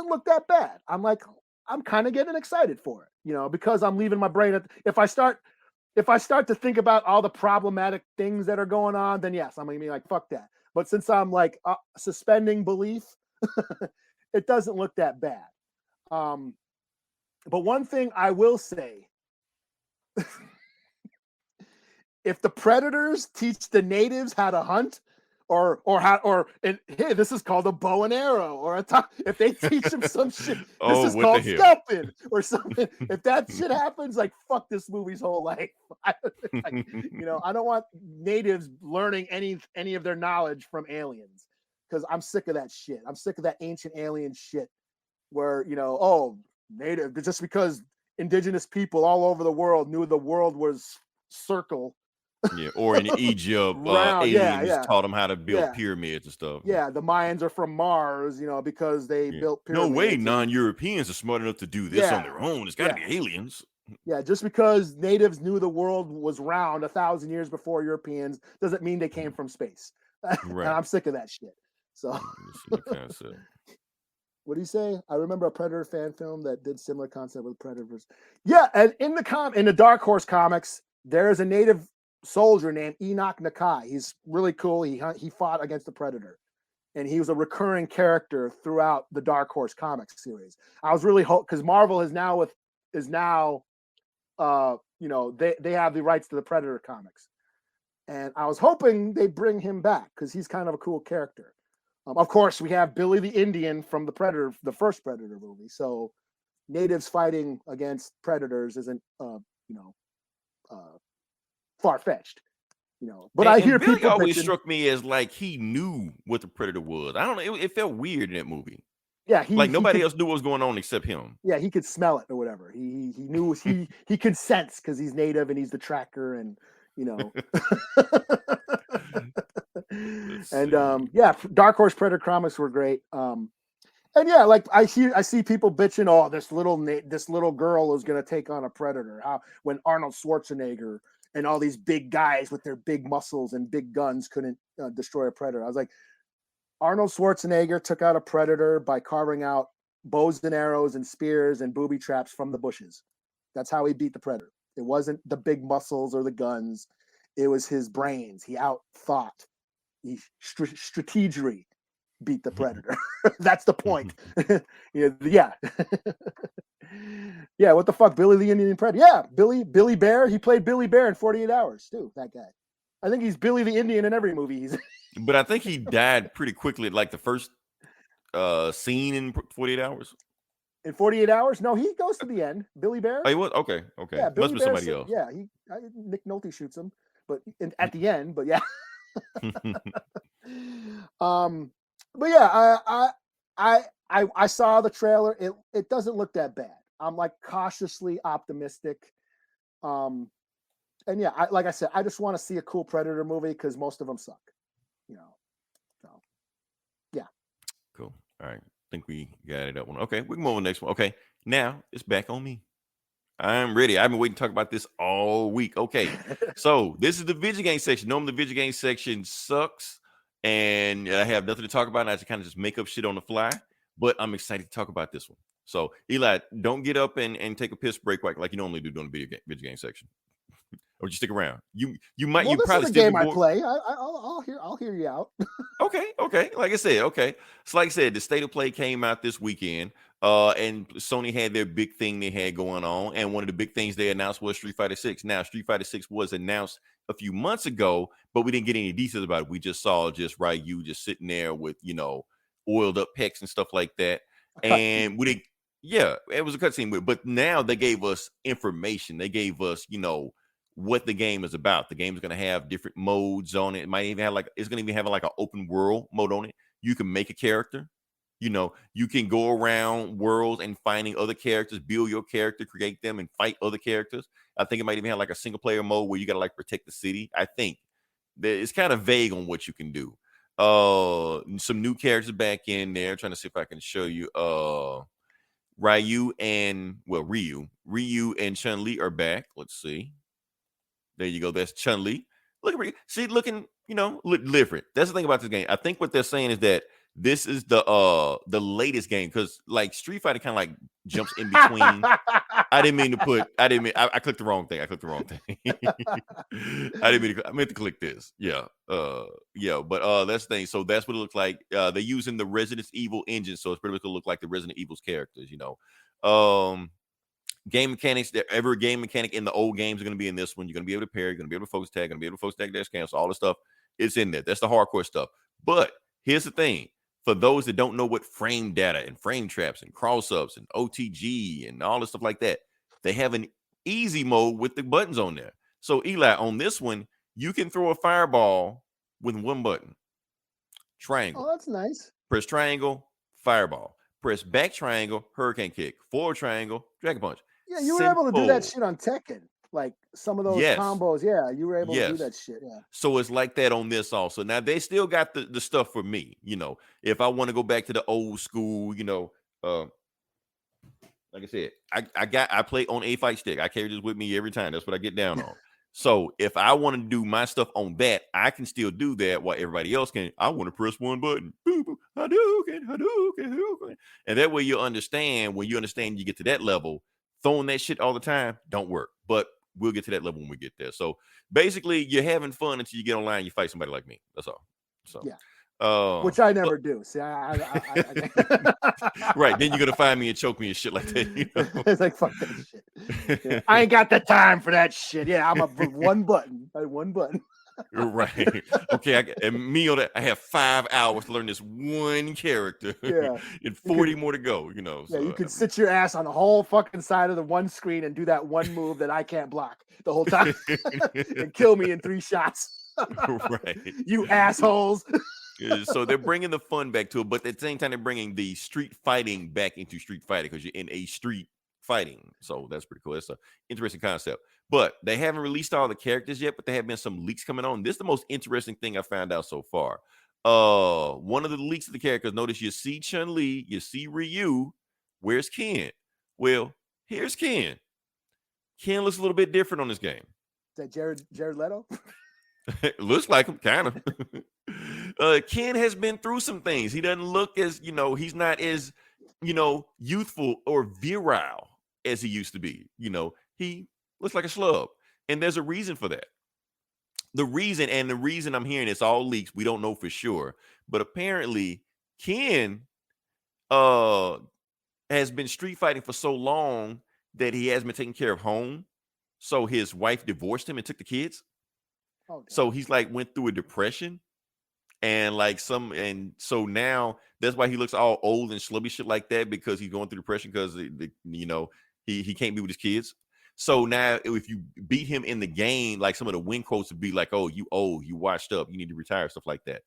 look that bad. I'm kind of getting excited for it, because I'm leaving my brain if I start to think about all the problematic things that are going on, then yes, I'm gonna be like, fuck that. But since I'm like suspending belief, it doesn't look that bad. But one thing I will say, if the Predators teach the natives how to hunt, hey, this is called a bow and arrow, or if they teach them some shit, this is called scalping or something. If that shit happens, like, fuck this movie's whole life. I don't want natives learning any of their knowledge from aliens, because I'm sick of that shit. I'm sick of that ancient alien shit where, native, just because indigenous people all over the world knew the world was circle. Yeah, or in Egypt, aliens taught them how to build pyramids and stuff. Yeah, the Mayans are from Mars, because they built pyramids. No way, non-Europeans are smart enough to do this on their own. It's got to be aliens. Yeah, just because natives knew the world was round 1,000 years before Europeans doesn't mean they came from space. Right. And I'm sick of that shit. So, what do you say? I remember a Predator fan film that did similar concept with Predators. Yeah, and in the Dark Horse comics, there's a native soldier named Enoch Nakai. He's really cool. He fought against the Predator, and he was a recurring character throughout the Dark Horse comics series. I was really because Marvel is now they have the rights to the Predator comics, and I was hoping they bring him back because he's kind of a cool character. Of course, we have Billy the Indian from the first Predator movie. So natives fighting against predators isn't far-fetched, but I hear Billy people always struck me as like he knew what the Predator was. I don't know, it felt weird in that movie. Yeah, nobody else knew what was going on except him. Yeah, he could smell it or whatever. He knew he could sense because he's native and he's the tracker, and and Dark Horse Predator comics were great. And yeah, like I see people bitching, oh, this little girl is gonna take on a predator. When Arnold Schwarzenegger and all these big guys with their big muscles and big guns couldn't destroy a predator. I was like, Arnold Schwarzenegger took out a predator by carving out bows and arrows and spears and booby traps from the bushes. That's how he beat the predator. It wasn't the big muscles or the guns. It was his brains. He outthought. He strategery beat the predator. That's the point. Yeah. Yeah, what the fuck? Billy the Indian Predator. Yeah, Billy Bear. He played Billy Bear in 48 Hours too, that guy. I think he's Billy the Indian in every movie he's in. But I think he died pretty quickly, like the first scene in 48 Hours. In 48 Hours? No, he goes to the end. Billy Bear. Oh, he was? Okay. Yeah, must be somebody else. Yeah, Nick Nolte shoots him, but at the end. But yeah. But yeah, I saw the trailer. It doesn't look that bad. I'm like cautiously optimistic. And yeah, like I said, I just want to see a cool Predator movie because most of them suck. So yeah. Cool. All right. I think we got it, that one. Okay, we can move on to the next one. Okay, now it's back on me. I'm ready. I've been waiting to talk about this all week. Okay, so this is the video game section. Normally the video game section sucks and I have nothing to talk about. And I have to kind of just make up shit on the fly, but I'm excited to talk about this one. So Eli, don't get up and take a piss break like you normally do during the video game section. or just stick around? You might. Well, You this probably is a still game be I bored. play. I'll hear you out. Okay. Like I said, okay. So like I said, the State of Play came out this weekend. And Sony had their big thing they had going on, and one of the big things they announced was Street Fighter 6. Now, Street Fighter 6 was announced a few months ago, but we didn't get any details about it. We just saw Ryu just sitting there with oiled up pecs and stuff like that, and we didn't. Yeah, it was a cutscene, but now they gave us information. They gave us, what the game is about. The game is going to have different modes on it. It might even have it's going to even have like an open world mode on it. You can make a character. You can go around worlds and finding other characters, build your character, create them, and fight other characters. I think it might even have like a single player mode where you got to like protect the city. I think that it's kind of vague on what you can do. Some new characters back in there. Trying to see if I can show you. Ryu and Chun-Li are back. Let's see. There you go. That's Chun-Li. Look at see, looking, look different. That's the thing about this game. I think what they're saying is that this is the latest game, because like Street Fighter kind of like jumps in between. I clicked the wrong thing. I meant to click this. Yeah. But that's the thing. So that's what it looks like. They're using the Resident Evil engine, so it's pretty much gonna look like the Resident Evil's characters, game mechanics. Every game mechanic in the old games are going to be in this one. You're going to be able to parry, you're going to be able to focus tag, dash cancel, all the stuff. It's in there. That's the hardcore stuff. But here's the thing. For those that don't know what frame data and frame traps and cross-ups and OTG and all the stuff like that, they have an easy mode with the buttons on there. So Eli, on this one, you can throw a fireball with one button. Triangle. Oh, that's nice. Press triangle, fireball. Press back triangle, hurricane kick. Forward triangle, dragon punch. Yeah, you were able to do that shit on Tekken. Like some of those combos. Yeah, you were able to do that shit. Yeah. So it's like that on this also. Now they still got the stuff for me. If I want to go back to the old school, like I said, I play on a fight stick. I carry this with me every time. That's what I get down on. So if I want to do my stuff on that, I can still do that while everybody else can. I want to press one button. Hadouken. And that way you understand, when you get to that level, throwing that shit all the time don't work. But we'll get to that level when we get there. So basically you're having fun until you get online and you fight somebody like me. That's all. So yeah. Which I never do. See, I right. Then you're gonna find me and choke me and shit like that. It's like, fuck that shit. Yeah. I ain't got the time for that shit. Yeah, I'm one button. Right. Okay. I have 5 hours to learn this one character. Yeah. And 40 more to go. So, yeah, you could sit your ass on the whole fucking side of the one screen and do that one move that I can't block the whole time and kill me in 3 shots. Right. You assholes. So they're bringing the fun back to it, but at the same time they're bringing the street fighting back into street fighting, because you're in a street fighting. So that's pretty cool. That's an interesting concept. But they haven't released all the characters yet, but there have been some leaks coming on. This is the most interesting thing I found out so far. One of the leaks of the characters, notice you see Chun-Li, you see Ryu. Where's Ken? Well, here's Ken. Ken looks a little bit different on this game. Is that Jared Leto? Looks like him, kind of. Ken has been through some things. He doesn't look as, he's not as, youthful or virile as he used to be. He looks like a schlub. And there's a reason for that. The reason I'm hearing, it's all leaks. We don't know for sure. But apparently Ken has been street fighting for so long that he hasn't been taking care of home. So his wife divorced him and took the kids. Oh, so he's like went through a depression, and so now that's why he looks all old and schlubby shit like that, because he's going through depression because he can't be with his kids. So now if you beat him in the game, like some of the win quotes would be like, "Oh, you old, you washed up, you need to retire," stuff like that.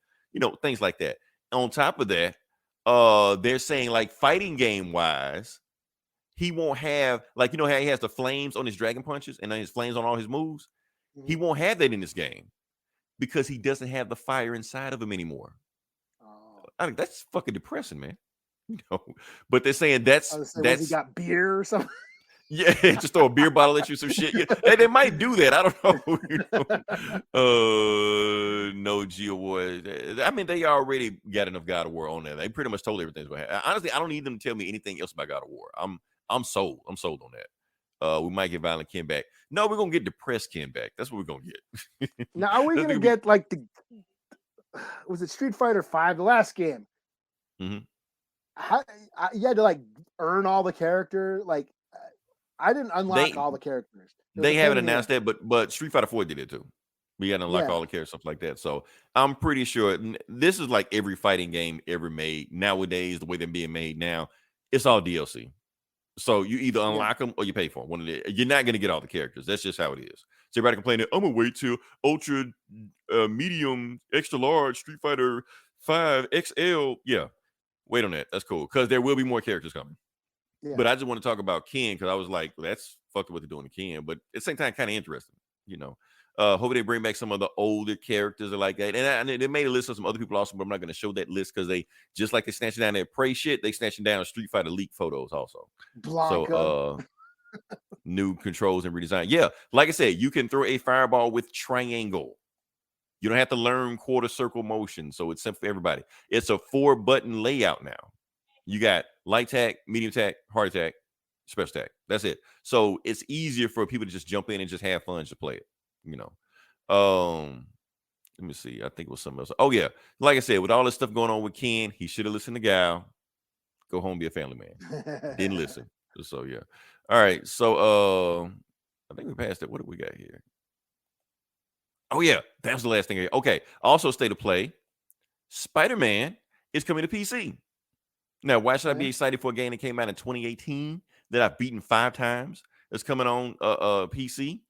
Things like that. On top of that, they're saying like fighting game wise, he won't have how he has the flames on his dragon punches and then his flames on all his moves. He won't have that in this game because he doesn't have the fire inside of him anymore. Oh. I think that's fucking depressing, man. But they're saying that's he got beer or something. Yeah, just throw a beer bottle at you, some shit. Yeah, they might do that. I don't know. No, Geo Boy. I mean, they already got enough God of War on there. They pretty much told everything's going to happen. Honestly, I don't need them to tell me anything else about God of War. I'm sold. I'm sold on that. We might get Violent Ken back. No, we're gonna get Depressed Ken back. That's what we're gonna get. Now, are we That's gonna gonna be- get like was it Street Fighter V, the last game? Mhm. You had to like earn all the character. Like, I didn't unlock all the characters. They haven't announced that, but Street Fighter 4 did it too. We got to unlock all the characters, stuff like that. So I'm pretty sure this is like every fighting game ever made nowadays. The way they're being made now, it's all DLC. So you either unlock them or you pay for them. One of the, you're not going to get all the characters. That's just how it is. So everybody complaining, I'm gonna wait till ultra, medium, extra large Street Fighter 5 XL. Yeah, wait on that. That's cool because there will be more characters coming. Yeah. But I just want to talk about Ken because I was like, well, that's fucked up what they're doing to Ken. But at the same time, kind of interesting, you know. Hope they bring back some of the older characters or like that. And they made a list of some other people also, but I'm not going to show that list because they just like they snatching down their Prey shit. They snatching down Street Fighter leak photos also. Blanca. So new controls and redesign. Yeah, like I said, you can throw a fireball with triangle. You don't have to learn quarter circle motion, so it's simple for everybody. It's a 4-button layout now. You got light attack, medium attack, hard attack, special attack. That's it. So it's easier for people to just jump in and just have fun to play it. You know, let me see. I think it was something else. Oh yeah, like I said, with all this stuff going on with Ken, he should have listened to Gal. Go home, be a family man. Didn't listen. So yeah. All right. So I think we passed it. What do we got here? Oh yeah, that was the last thing. Okay. Also, state of play. Spider-Man is coming to PC. Now, why should I be excited for a game that came out in 2018 that I've beaten 5 times? That's coming on PC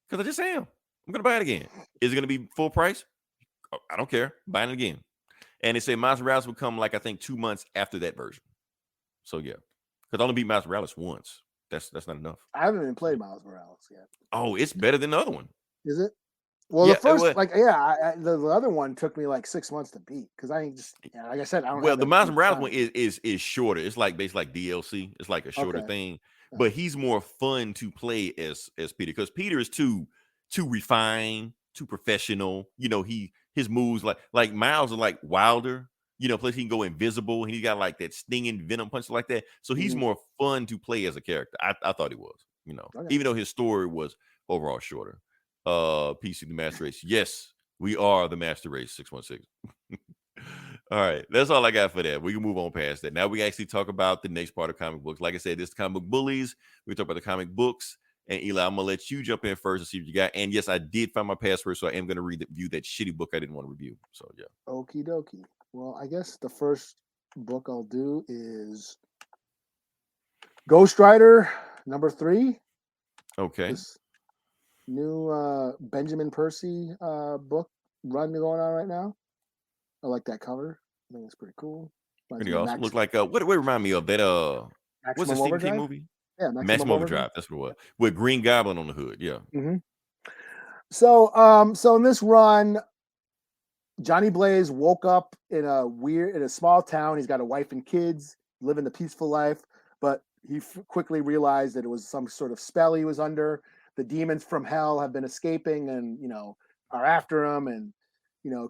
because I just am. I'm gonna buy it again. Is it gonna be full price? I don't care. Buying it again. And they say Miles Morales will come like I think 2 months after that version. So yeah, because I only beat Miles Morales once. That's not enough. I haven't even played Miles Morales yet. Oh, it's better than the other one. Is it? Well, the first, the other one took me like 6 months to beat because I just, like I said, I don't. Well, the Miles Morales one is shorter. It's like basically like DLC. It's like a shorter thing, but he's more fun to play as Peter because Peter is too refined, too professional. You know, his moves like Miles are like wilder. You know, plus he can go invisible. He got like that stinging venom punch like that. So he's more fun to play as a character. I thought he was. You know, even though his story was overall shorter. PC the Master Race. Yes, we are the Master Race 616. All right, that's all I got for that. We can move on past that. Now we actually talk about the next part of comic books. Like I said, this is Comic Book Bullies. We talk about the comic books. And Eli, I'm gonna let you jump in first and see what you got. And yes, I did find my password, so I am gonna review that shitty book I didn't want to review. So yeah. Okie dokie. Well, I guess the first book I'll do is Ghost Rider #3. Okay. This new Benjamin Percy book run going on right now. I like that cover. I think it's pretty cool. Pretty awesome. Look like what remind me of that what's the Stephen King movie? Yeah, Maximum Overdrive. That's what it was. With Green Goblin on the hood. Yeah. Mm-hmm. So in this run, Johnny Blaze woke up in a small town. He's got a wife and kids, living the peaceful life, but he quickly realized that it was some sort of spell he was under. The demons from hell have been escaping and, are after him and,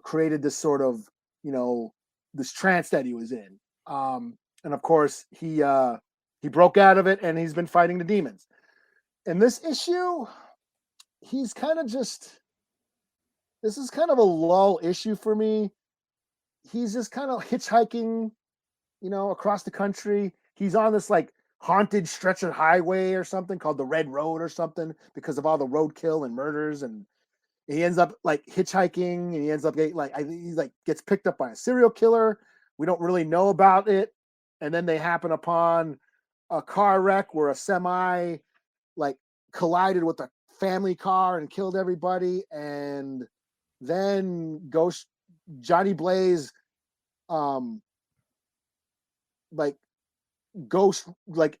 created this sort of, this trance that he was in. And of course he broke out of it and he's been fighting the demons. In this issue, he's kind of this is kind of a lull issue for me. He's just kind of hitchhiking, across the country. He's on this like haunted stretch of highway or something called the Red Road or something because of all the roadkill and murders. And he ends up like hitchhiking and he ends up getting gets picked up by a serial killer. We don't really know about it. And then they happen upon a car wreck where a semi like collided with a family car and killed everybody. And then Johnny Blaze,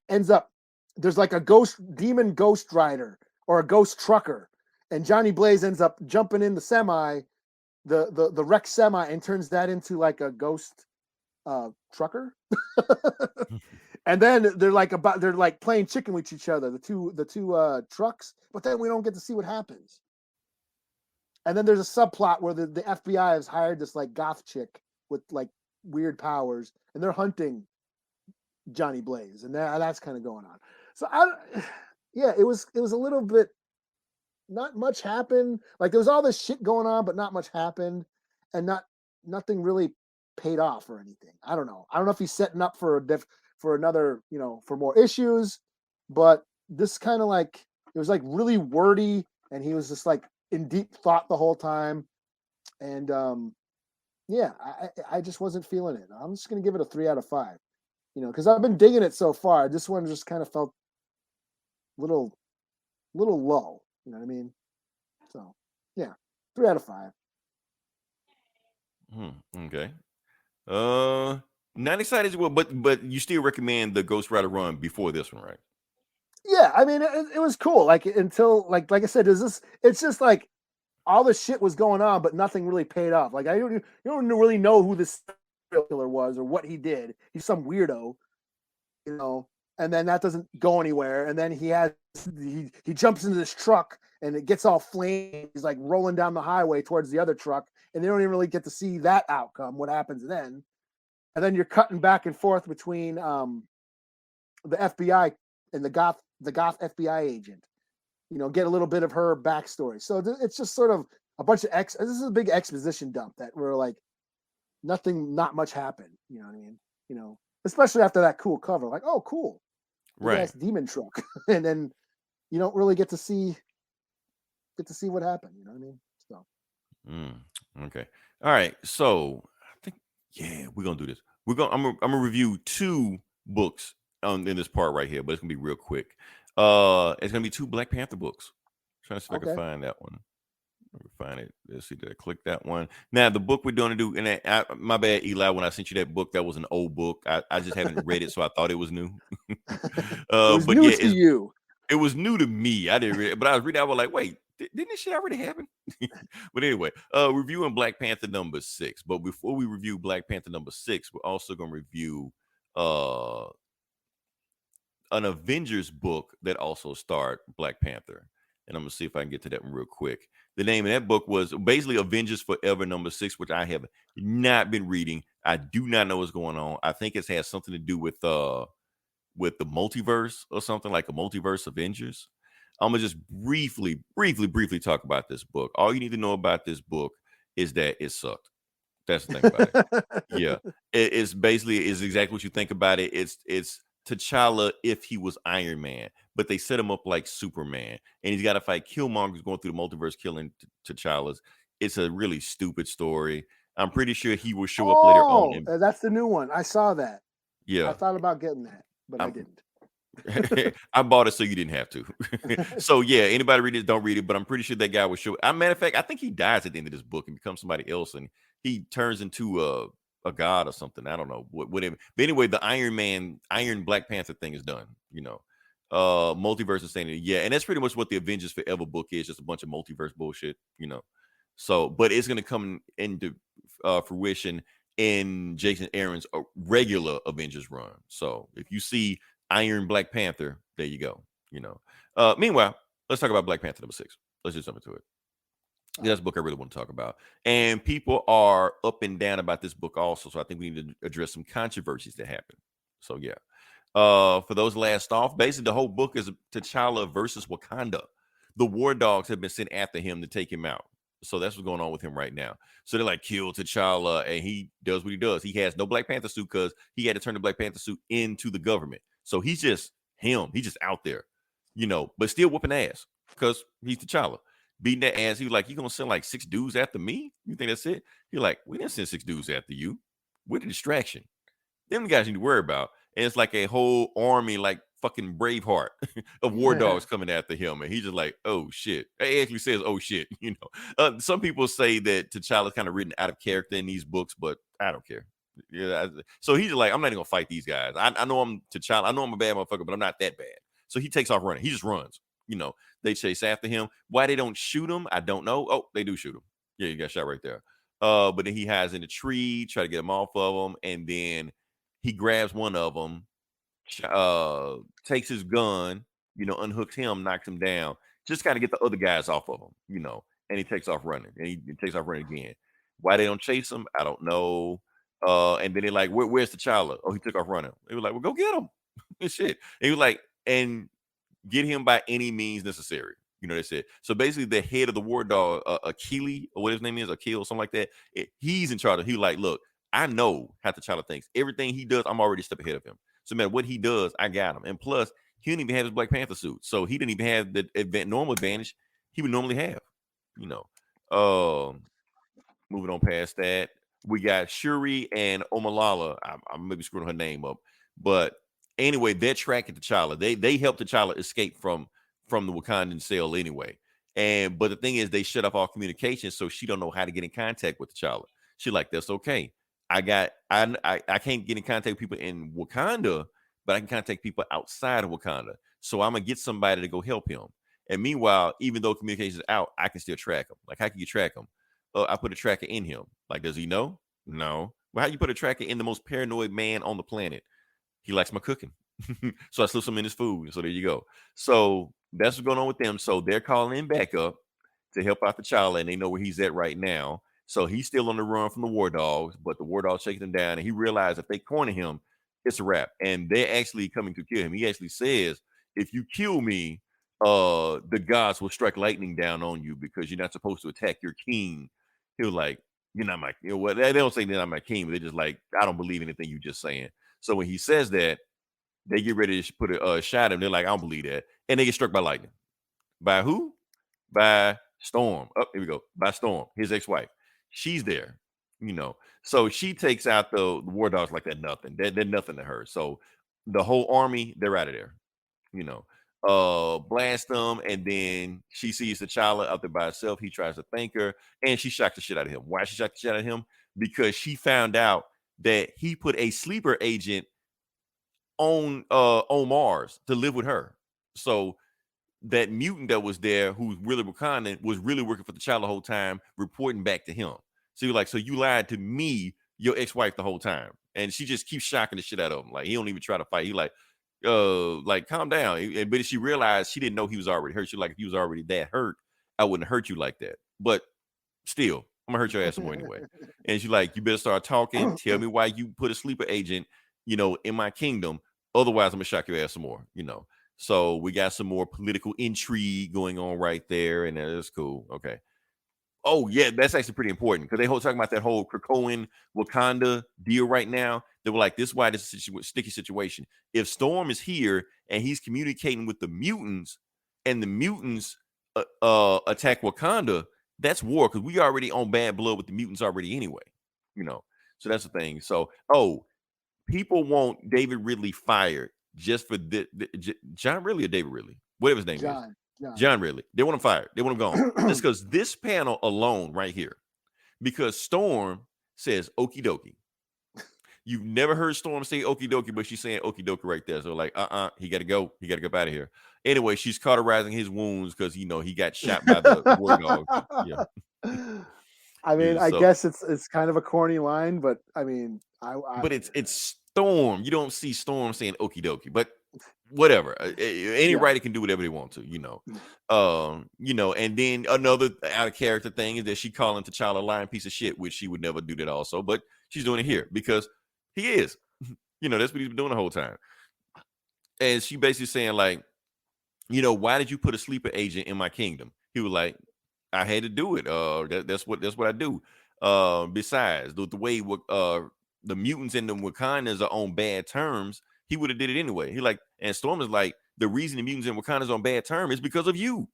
ends up, there's like a demon ghost rider or a ghost trucker. And Johnny Blaze ends up jumping in the semi, the wrecked semi, and turns that into like a ghost trucker. And then they're like playing chicken with each other, the two trucks, but then we don't get to see what happens. And then there's a subplot where the FBI has hired this like goth chick with like weird powers, and they're hunting Johnny Blaze, and that's kind of going on. So yeah, it was a little bit. Not much happened. Like there was all this shit going on, but not much happened, and nothing really paid off or anything. I don't know. I don't know if he's setting up for for another, for more issues, but this kind of like it was like really wordy, and he was just like in deep thought the whole time, and yeah, I just wasn't feeling it. I'm just gonna give it a 3 out of 5, because I've been digging it so far. This one just kind of felt little low. You know what I mean? So, yeah, 3 out of 5. Okay. Not excited as well, but you still recommend the Ghost Rider run before this one, right? Yeah, I mean, it was cool. Like until like I said, it's just like all this shit was going on, but nothing really paid off. Like you don't really know who this serial killer was or what he did. He's some weirdo, and then that doesn't go anywhere. And then he jumps into this truck and it gets all flames. He's like rolling down the highway towards the other truck, and they don't even really get to see that outcome. What happens then? And then you're cutting back and forth between the FBI and the goth FBI agent. Get a little bit of her backstory. So it's just sort of a bunch of this is a big exposition dump that we're like not much happened. You know what I mean? Especially after that cool cover, like, oh, cool. Right. Demon truck. And then you don't really get to see what happened. You know what I mean? So. Okay. All right. So I think, yeah, we're gonna do this. I'm gonna review 2 books in this part right here, but it's gonna be real quick. It's gonna be 2 Black Panther books. Trying to see if I can find that one. Find it. Let's see. Did I click that one? Now the book we're going to do, and my bad, Eli. When I sent you that book, that was an old book. I just haven't read it, so I thought it was new. It was new to you. It was new to me. I didn't read it, but I was reading. I was like, wait, didn't this shit already happen? But anyway, reviewing Black Panther number 6. But before we review Black Panther number 6, we're also going to review an Avengers book that also starred Black Panther. And I'm going to see if I can get to that one real quick. The name of that book was basically Avengers Forever number 6, which I have not been reading. I do not know what's going on. I think it has something to do with the multiverse or something, like a multiverse Avengers. I'm going to just briefly talk about this book. All you need to know about this book is that it sucked. That's the thing about it. Yeah. It's exactly what you think about it. It's T'Challa if he was Iron Man, but they set him up like Superman, and he's got to fight Killmonger, who's going through the multiverse, killing T'Challa's. It's a really stupid story. I'm pretty sure he will show up later on. That's the new one. I saw that. Yeah, I thought about getting that, but I didn't. I bought it so you didn't have to. So yeah, anybody read it, don't read it, but I'm pretty sure that guy will show. Matter of fact, I think he dies at the end of this book and becomes somebody else, and he turns into a god or something. I don't know whatever. But anyway, the Iron Black Panther thing is done. Multiverse is saying, yeah, and that's pretty much what the Avengers Forever book is, just a bunch of multiverse bullshit. So, but it's gonna come into fruition in Jason Aaron's regular Avengers run. So if you see Iron Black Panther, there you go. Meanwhile, let's talk about Black Panther number 6. Let's just jump into it. That's a book I really want to talk about. And people are up and down about this book also. So I think we need to address some controversies that happen. So yeah. For those last off, basically the whole book is T'Challa versus Wakanda. The war dogs have been sent after him to take him out. So that's what's going on with him right now. So they're like, kill T'Challa, and he does what he does. He has no Black Panther suit because he had to turn the Black Panther suit into the government. So he's just him. He's just out there, but still whooping ass because he's T'Challa. Beating that ass. He was like, you gonna send like 6 dudes after me? You think that's it? He's like, we didn't send 6 dudes after you. We're the distraction. Them the guys you need to worry about. And it's like a whole army, like fucking Braveheart of war dogs coming after him. And he's just like, oh shit. He actually says, oh shit. Some people say that T'Challa's kind of written out of character in these books, but I don't care. Yeah. So he's like, I'm not even gonna fight these guys. I know I'm T'Challa. I know I'm a bad motherfucker, but I'm not that bad. So he takes off running. He just runs. They chase after him. Why they don't shoot him, I don't know. Oh, they do shoot him. Yeah, you got shot right there. But then he hides in a tree, try to get him off of him, and then he grabs one of them, takes his gun, unhooks him, knocks him down. Just got to get the other guys off of him, and he takes off running, and he takes off running again. Why they don't chase him, I don't know. And then they're like, where's T'Challa? Oh, he took off running. They were like, well, go get him. Shit. And he was like, and get him by any means necessary. You know, they said. So basically, the head of the war dog, Achille, or what his name is, Achille, something like that. He's in charge of. He like, look, I know how T'Challa thinks. Everything he does, I'm already a step ahead of him. So no matter what he does, I got him. And plus, he didn't even have his Black Panther suit, so he didn't even have the normal advantage he would normally have. You know, moving on past that, we got Shuri and Omalala. I'm maybe screwing her name up, but anyway, they're tracking T'Challa. They helped T'Challa escape from the Wakandan cell anyway. But the thing is, they shut off all communication, so she don't know how to get in contact with T'Challa. She like, that's okay. I can't get in contact with people in Wakanda, but I can contact people outside of Wakanda. So I'm gonna get somebody to go help him. And meanwhile, even though communication is out, I can still track him. Like, how can you track him? I put a tracker in him. Like, does he know? No. Well, how you put a tracker in the most paranoid man on the planet? He likes my cooking. So I slip some in his food. So there you go. So that's what's going on with them. So they're calling him back up to help out T'Challa, and they know where he's at right now. So he's still on the run from the war dogs, but the war dogs shaking him down, and he realized if they corner him, it's a wrap. And they're actually coming to kill him. He actually says, if you kill me, the gods will strike lightning down on you because you're not supposed to attack your king. He was like, you're not my, you know what? They don't say they're not my king, but they're just like, I don't believe anything you just saying. So when he says that, they get ready to put a shot at him. They're like, I don't believe that. And they get struck by lightning. By who? By Storm. Oh, here we go. By Storm, his ex-wife. She's there, you know. So she takes out the war dogs like they're nothing. They're nothing to her. So the whole army, they're out of there, you know. Blast them, and then she sees T'Challa out there by herself. He tries to thank her, and she shocked the shit out of him. Why she shocked the shit out of him? Because she found out that he put a sleeper agent on Mars to live with her. So that mutant that was there, who's really Wakandan, was really working for T'Challa the whole time, reporting back to him. So you're like, so you lied to me, your ex-wife, the whole time. And she just keeps shocking the shit out of him. Like, he don't even try to fight. He like calm down. But she realized she didn't know he was already hurt. She like, if he was already that hurt, I wouldn't hurt you like that. But still, I'm gonna hurt your ass more anyway. And she's like, you better start talking. Tell me why you put a sleeper agent, you know, in my kingdom. Otherwise, I'm gonna shock your ass some more, you know. So we got some more political intrigue going on right there, and that's cool. Okay. Oh, yeah, that's actually pretty important because they whole talking about that whole Krakoan Wakanda deal right now. They were like, this is why this is a sticky situation. If Storm is here and he's communicating with the mutants, and the mutants attack Wakanda, that's war because we already on bad blood with the mutants already anyway, you know. So that's the thing. So, people want David Ridley fired just for John Ridley or David Ridley, whatever his name is. John Ridley. They want him fired. They want him gone. Just because this panel alone right here, because Storm says okie dokie. You've never heard Storm say okie dokie, but she's saying okie dokie right there. So like, he got to go. He got to get out of here. Anyway, she's cauterizing his wounds because, you know, he got shot by the war dog. Yeah. I mean, I guess it's kind of a corny line, but I mean, but it's Storm. You don't see Storm saying okie dokie, but whatever. Any writer can do whatever they want to, you know. You know, and then another out of character thing is that she calling T'Challa a lying piece of shit, which she would never do that also, but she's doing it here because he is. You know, that's what he's been doing the whole time. And she basically saying, like, you know, why did you put a sleeper agent in my kingdom? He was like, I had to do it. That's what I do. Besides, the way the mutants and the Wakandans are on bad terms, he would have did it anyway. He like, and Storm is like, the reason the mutants and Wakandans are on bad terms is because of you.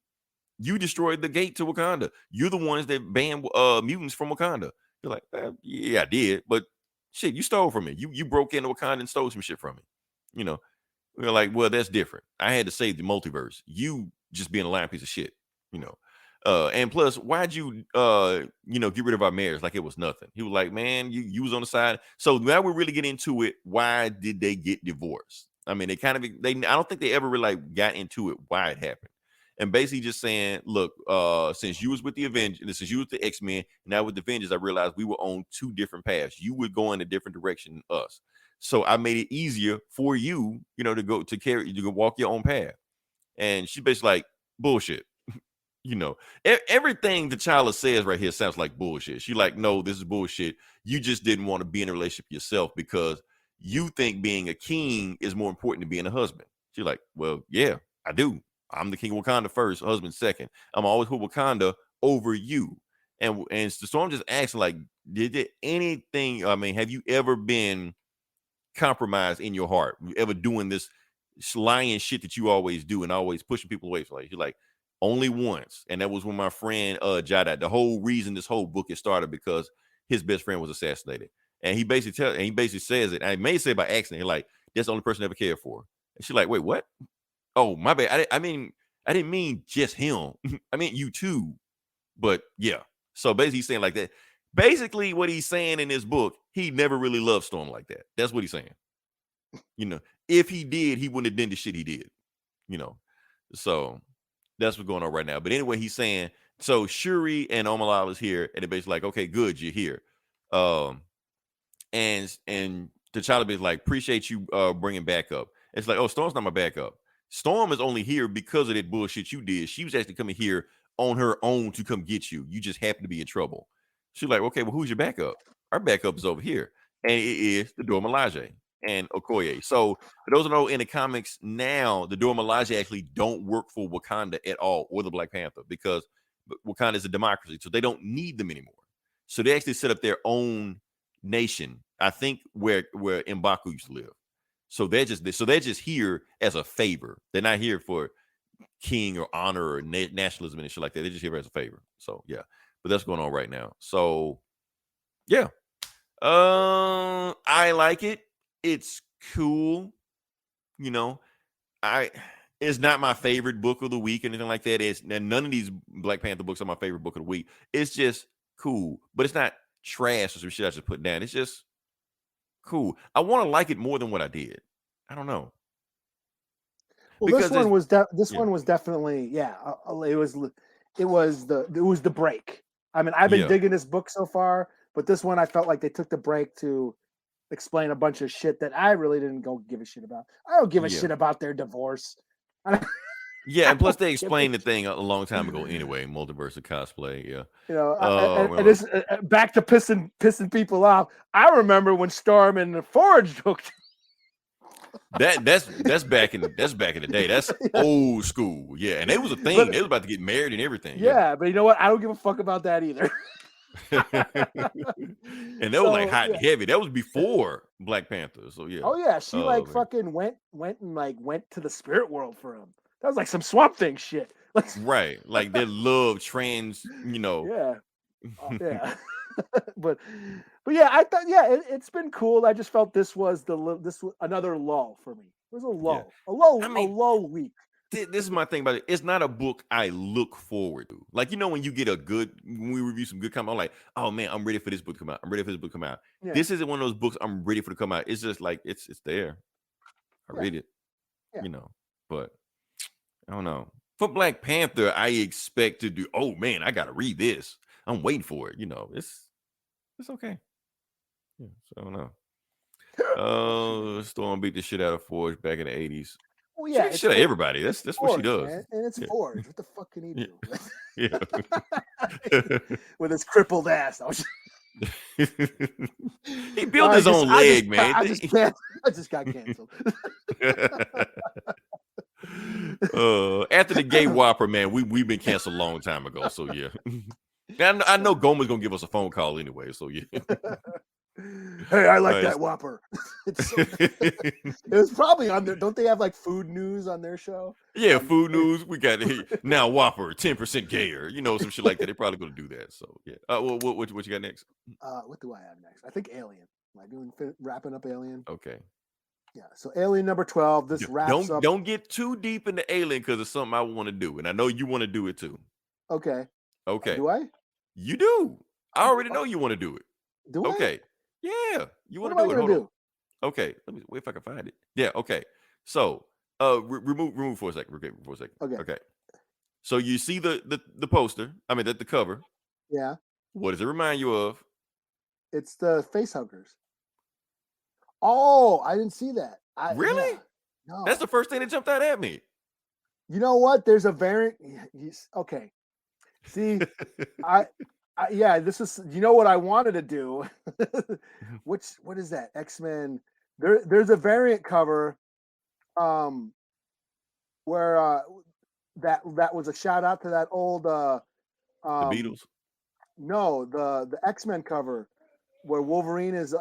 You destroyed the gate to Wakanda. You're the ones that banned mutants from Wakanda. You're like, yeah, I did, but shit, you stole from me. You broke into Wakanda and stole some shit from me. You know, we're like, well, that's different. I had to save the multiverse. You just being a lying piece of shit. You know. And plus, why'd you get rid of our marriage like it was nothing? He was like, man, you was on the side. So now we really get into it. Why did they get divorced? I mean, I don't think they ever really like got into it, why it happened. And basically just saying, look, since you was with the Avengers, since you was the X-Men, now with the Avengers, I realized we were on two different paths. You would go in a different direction than us. So I made it easier for you, you know, to go walk your own path. And she basically like, bullshit. You know, everything T'Challa says right here sounds like bullshit. She like, no, this is bullshit. You just didn't want to be in a relationship yourself because you think being a king is more important than being a husband. She's like, well, yeah, I do. I'm the king of Wakanda first, husband second. I'm always put Wakanda over you. And so I'm just asking, like, did there anything? I mean, have you ever been compromised in your heart? You ever doing this lying shit that you always do and always pushing people away from? Like, you're like, only once, and that was when my friend Jada. The whole reason this whole book is started because his best friend was assassinated, and he basically says it. And I may say by accident, he's like, that's the only person I ever cared for. And she's like, wait, what? Oh, my bad. I didn't mean just him. I meant you too. But yeah. So basically he's saying like that. Basically what he's saying in this book, he never really loved Storm like that. That's what he's saying. You know, if he did, he wouldn't have done the shit he did. You know, so that's what's going on right now. But anyway, he's saying, so Shuri and Omalal is here, and they're basically like, okay, good, you're here. And T'Challa is like, appreciate you bringing backup. It's like, oh, Storm's not my backup. Storm is only here because of that bullshit you did. She was actually coming here on her own to come get you. You just happen to be in trouble. She's like, okay, well, who's your backup? Our backup is over here. And it is the Dora Milaje and Okoye. So for those who know, in the comics now, the Dora Milaje actually don't work for Wakanda at all, or the Black Panther, because Wakanda is a democracy. So they don't need them anymore. So they actually set up their own nation, I think, where M'Baku used to live. So they're just here as a favor. They're not here for king or honor or nationalism and shit like that. They're just here as a favor. So yeah, but that's going on right now. So yeah, I like it. It's cool. You know, it's not my favorite book of the week or anything like that. None of these Black Panther books are my favorite book of the week. It's just cool, but it's not trash or some shit I should put down. It's just cool. I want to like it more than what I did. I don't know. Well, Because this one was yeah. one was definitely it was the break. I mean, I've been Yeah. digging this book so far, but this one I felt like they took the break to explain a bunch of shit that I really didn't go give a shit about. I don't give a Yeah. shit about their divorce. Yeah, and plus they explained the thing a long time ago anyway. Multiverse of cosplay, yeah. You know, Oh, and it's back to pissing people off. I remember when Storm and the Forge hooked. that's back in the day. That's old school, yeah. And it was a thing. But- They was about to get married and everything. Yeah, but you know what? I don't give a fuck about that either. And that was like hot and heavy. That was before Black Panther. So yeah. Oh yeah, she man. fucking went to the spirit world for him. That was like some Swamp Thing shit. Right. Like they love trans, you know. Yeah. Yeah. but yeah, I thought it's been cool. I just felt this was another lull for me. It was a lull. I mean, a lull week. This is my thing about it. It's not a book I look forward to. Like, you know, when we review some good comics, I'm like, oh man, I'm ready for this book to come out. I'm ready for this book to come out. Yeah. This isn't one of those books I'm ready for to come out. It's just like it's there. I read it, Yeah. you know, but I don't know. For Black Panther, I expect to do, oh man, I gotta read this. I'm waiting for it. You know, it's okay. Yeah, so I don't know. Storm beat the shit out of Forge back in the 80s. Well, yeah, She shit out of everybody. That's what she Forge, does. man. And it's Yeah. Forge. What the fuck can he do? Yeah. With his crippled ass. He built his own leg, man. I just got canceled. After the gay Whopper, man, we've been canceled a long time ago. So yeah. I know Gomer's gonna give us a phone call anyway. So yeah. Hey, I like Nice. that Whopper. It was probably on there. Don't they have like food news on their show? Yeah, food news. We got it now. Whopper 10% gayer. You know, some shit like that. They're probably gonna do that. So yeah. What you got next? What do I have next? I think Alien. Am I doing wrapping up Alien? Okay. Yeah. So Alien number 12. This wraps up. Don't get too deep into Alien because it's something I want to do, and I know you want to do it too. Okay. Okay. Do I? You do. I already know you want to do it. Do I? Okay. Yeah. You What want am to I do it. gonna Hold do? on. Okay. Let me wait if I can find it. Yeah. Okay. So, remove for a second. Okay. So you see the poster. I mean, the cover. Yeah. What does it remind you of? It's the facehuggers. Oh, I didn't see that. Really? Yeah. No. That's the first thing that jumped out at me. You know what? There's a variant. Okay. See, this is. You know what I wanted to do? What is that? X-Men. There's a variant cover. where that was a shout out to that old The Beatles. no, the X-Men cover where Wolverine is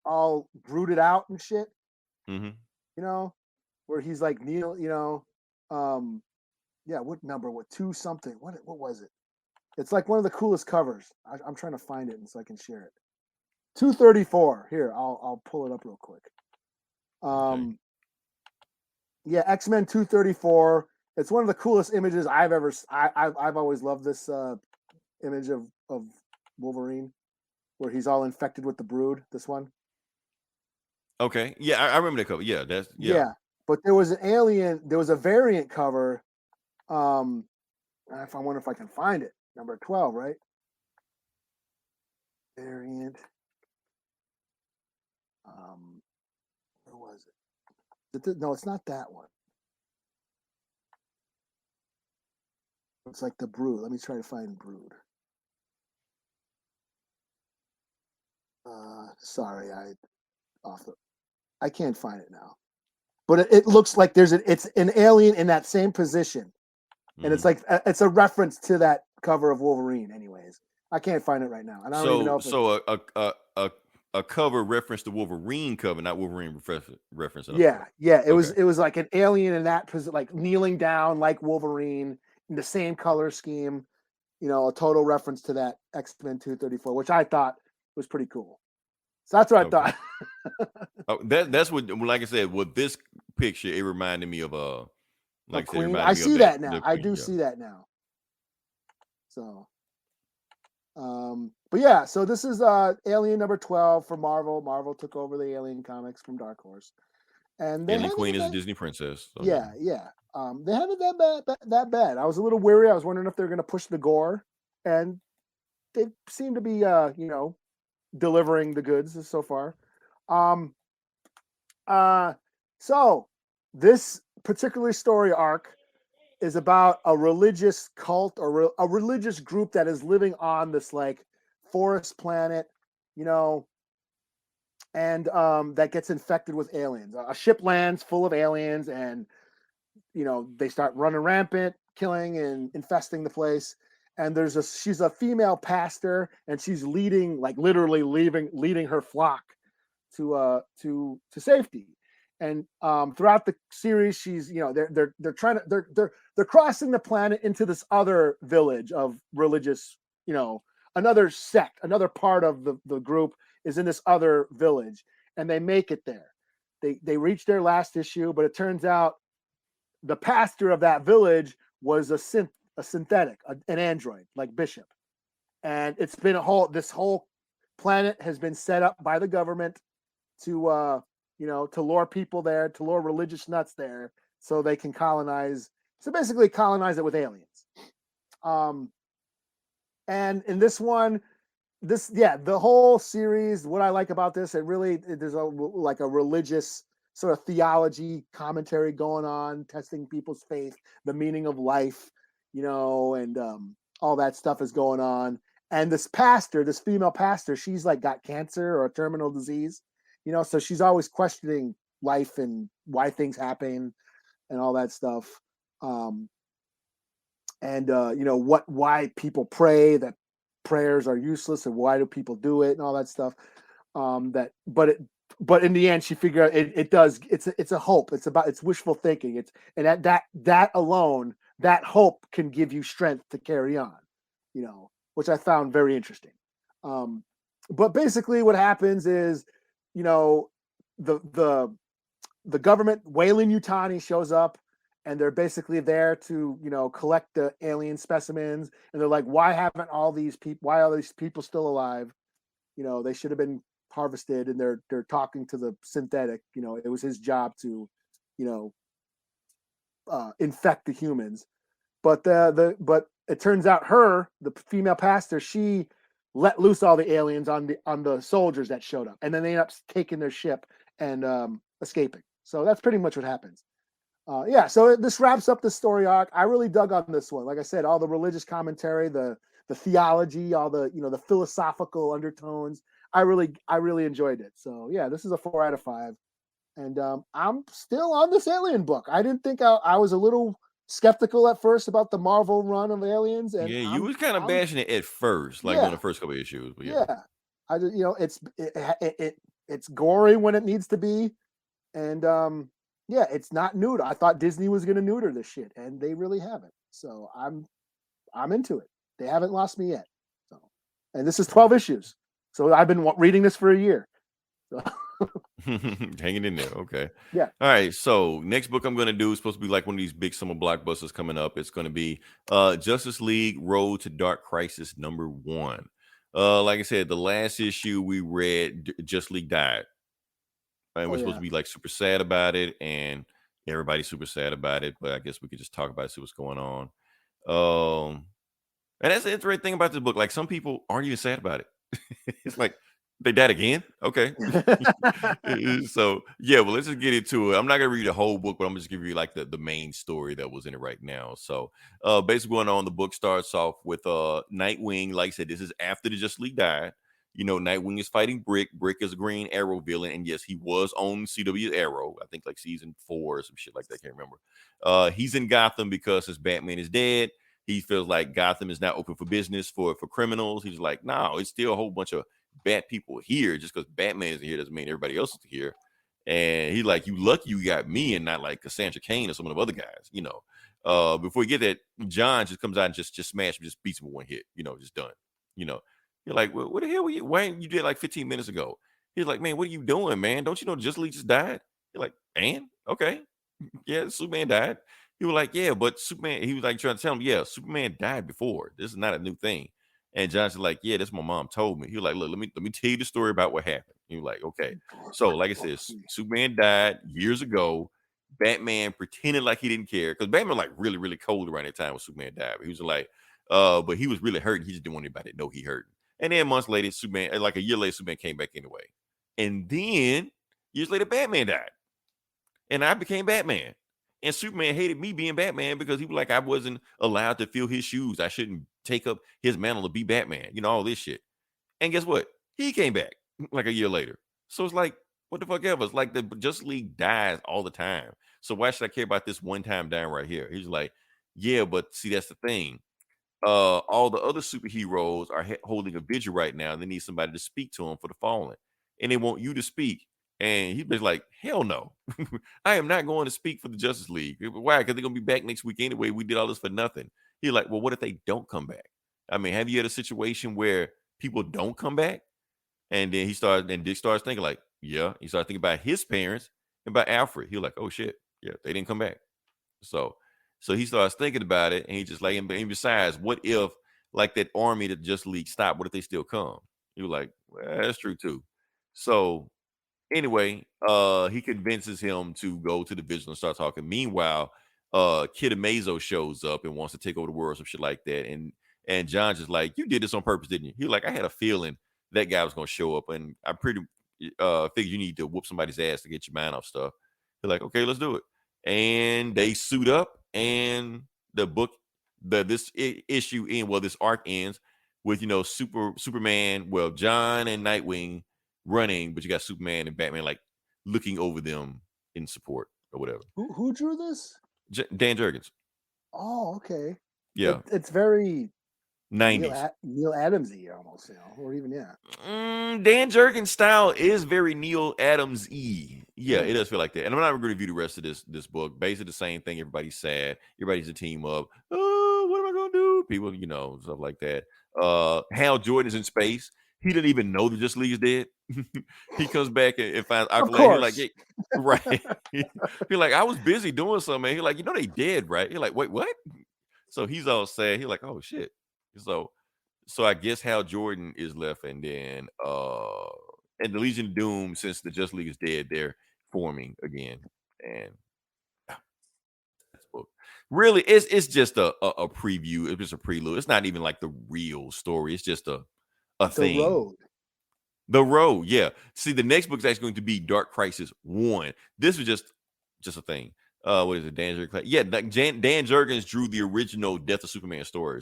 all brooded out and shit, Mm-hmm. you know, where he's like Neil, you know, yeah, what number? What 2 something? What was it? It's like one of the coolest covers. I'm trying to find it so I can share it. 234. Here, I'll pull it up real quick. Okay. Yeah, X-Men 234. It's one of the coolest images I've ever. I've always loved this image of Wolverine, where he's all infected with the Brood. This one. Okay. Yeah, I remember that cover. Yeah, that's Yeah, but there was an alien. There was a variant cover. If I wonder if I can find it. Number 12, right? Variant. Where was it? No, it's not that one. It's like the Brood. Let me try to find Brood. Sorry, I can't find it now. But it looks like it's an alien in that same position. And it's like it's a reference to that cover of Wolverine anyways. I can't find it right now. And I don't even know if a cover reference to Wolverine cover, not Wolverine reference. Yeah. It was like an alien in that position, like kneeling down like Wolverine in the same color scheme, you know, a total reference to that X-Men 234, which I thought was pretty cool. So that's what I thought. That's what, like I said, with this picture, it reminded me of like I said, Queen. I see that now. I do see that now. So, but yeah, so this is Alien number 12 for Marvel. Marvel took over the Alien comics from Dark Horse, and Alien Queen is a Disney princess. So. Yeah. They haven't that bad. I was a little weary. I was wondering if they're going to push the gore, and they seem to be, you know, delivering the goods so far. So this particular story arc is about a religious cult or a religious group that is living on this like forest planet, you know, and that gets infected with aliens. A ship lands full of aliens, and you know they start running rampant, killing and infesting the place. And she's a female pastor, and she's leading, like literally leading her flock to safety. And throughout the series, she's, you know, they're crossing the planet into this other village of religious, you know, another sect, another part of the group is in this other village, and they make it there. They reach their last issue, but it turns out the pastor of that village was a synthetic, an android like Bishop. And it's been this whole planet has been set up by the government to you know, to lure people there, to lure religious nuts there, so they can basically colonize it with aliens. And in this one, the whole series, what I like about this, there's a religious sort of theology commentary going on, testing people's faith, the meaning of life, you know, and all that stuff is going on. And this female pastor, she's like got cancer or a terminal disease, you know, so she's always questioning life and why things happen and all that stuff. You know, why people pray, that prayers are useless, and why do people do it and all that stuff. But in the end, she figured out it's a hope. It's wishful thinking. That alone, that hope can give you strength to carry on, you know, which I found very interesting. But basically what happens is, you know, the government, Weyland-Yutani shows up, and they're basically there to, you know, collect the alien specimens. And they're like, why are all these people still alive? You know, they should have been harvested. And they're talking to the synthetic, you know, it was his job to, you know, infect the humans. But but it turns out the female pastor, she let loose all the aliens on the soldiers that showed up, and then they end up taking their ship and escaping. So that's pretty much what happens. So this wraps up the story arc. I really dug on this one. Like I said, all the religious commentary, the theology, all the, you know, the philosophical undertones. I really enjoyed it. So yeah, this is a 4 out of 5. And I'm still on this Alien book. I didn't think I was a little skeptical at first about the Marvel run of Aliens, and Yeah, you was kind of bashing it at first, like on the first couple of issues. But yeah. I just, it's gory when it needs to be, and it's not neuter. I thought Disney was going to neuter this shit, and they really haven't. So I'm into it. They haven't lost me yet. So, and this is 12 issues. So I've been reading this for a year. So. Hanging in there. Okay. Yeah. All right. So next book I'm going to do is supposed to be like one of these big summer blockbusters coming up. It's going to be Justice League Road to Dark Crisis #1. Like I said, the last issue we read, Justice League died. And we're supposed to be like super sad about it, and everybody's super sad about it. But I guess we could just talk about it, see what's going on. And that's the interesting thing about this book. Like, some people aren't even sad about it. It's like, they died again? Okay. So, yeah, well, let's just get into it. I'm not going to read the whole book, but I'm just going to give you like the main story that was in it right now. So, basically going on, the book starts off with Nightwing. Like I said, this is after the Justice League died. You know, Nightwing is fighting Brick. Brick is a Green Arrow villain. And yes, he was on CW Arrow. I think like season 4 or some shit like that. I can't remember. He's in Gotham because his Batman is dead. He feels like Gotham is not open for business for criminals. He's like, no, it's still a whole bunch of bad people here. Just because Batman isn't here doesn't mean everybody else is here. And he's like, you lucky you got me and not like Cassandra Cain or some of the other guys, you know. Before you get that, John just comes out and just smash him, just beats him with one hit, you know, just done. You know, you're like, well, what the hell were you? Why you did like 15 minutes ago? He's like, man, what are you doing, man? Don't you know Justice League just died? You're like, and okay, yeah, Superman died. He was like, yeah, but Superman, he was like trying to tell him, yeah, Superman died before. This is not a new thing. And John's like, yeah, that's my mom told me. He was like, look, let me tell you the story about what happened. He was like, okay. So, like I said, Superman died years ago. Batman pretended like he didn't care, because Batman was like really, really cold around that time when Superman died. But he was like, but he was really hurting. He just didn't want anybody to know he hurt. And then months later, Superman, like a year later, Superman came back anyway. And then years later, Batman died. And I became Batman. And Superman hated me being Batman because he was like, I wasn't allowed to fill his shoes. I shouldn't take up his mantle to be Batman. You know, all this shit. And guess what? He came back like a year later. So it's like, what the fuck ever? It's like the Justice League dies all the time. So why should I care about this one time dying right here? He's like, yeah, but see, that's the thing. All the other superheroes are holding a vigil right now, and they need somebody to speak to them for the fallen. And they want you to speak. And he's been like, hell no. I am not going to speak for the Justice League. Why? Because they're going to be back next week anyway. We did all this for nothing. He's like, well, what if they don't come back? I mean, have you had a situation where people don't come back? And then Dick starts thinking like, yeah. He started thinking about his parents and about Alfred. He was like, oh shit. Yeah, they didn't come back. So he starts thinking about it, and he just like, and besides, what if like that army that Justice League stopped? What if they still come? He was like, well, that's true too. So anyway, he convinces him to go to the vigil and start talking. Meanwhile, Kid Amazo shows up and wants to take over the world, some shit like that. And John's just like, you did this on purpose, didn't you? He was like, I had a feeling that guy was going to show up, and I pretty figured you need to whoop somebody's ass to get your mind off stuff. They're like, okay, let's do it. And they suit up, and the book, this issue this arc ends with, you know, Superman, well, John and Nightwing running, but you got Superman and Batman like looking over them in support or whatever. Who drew this? Dan Jurgens. Oh, okay. Yeah, it's very 90s. Neil Adams-y almost, you know, or even Dan Jurgens' style is very Neil Adams-y. Yeah, it does feel like that. And I'm not going to review the rest of this book. Basically the same thing. Everybody's sad. Everybody's a team up. Oh, what am I going to do? People, you know, stuff like that. Hal Jordan is in space. He didn't even know the Justice League is dead. He comes back and finds Aqualad. He's like, yeah, right. He's like, I was busy doing something. He's like, you know, they dead, right? He's like, wait, what? So he's all sad. He's like, oh shit. So I guess Hal Jordan is left, and then and the Legion of Doom, since the Justice League is dead, they're forming again. And that's book. Really, it's just a preview. It's just a prelude. It's not even like the real story. It's just a thing. The road, yeah. See, the next book is actually going to be Dark Crisis 1. This was just a thing. What is it? Dan Jurgens? Yeah, Dan Jurgens drew the original Death of Superman story,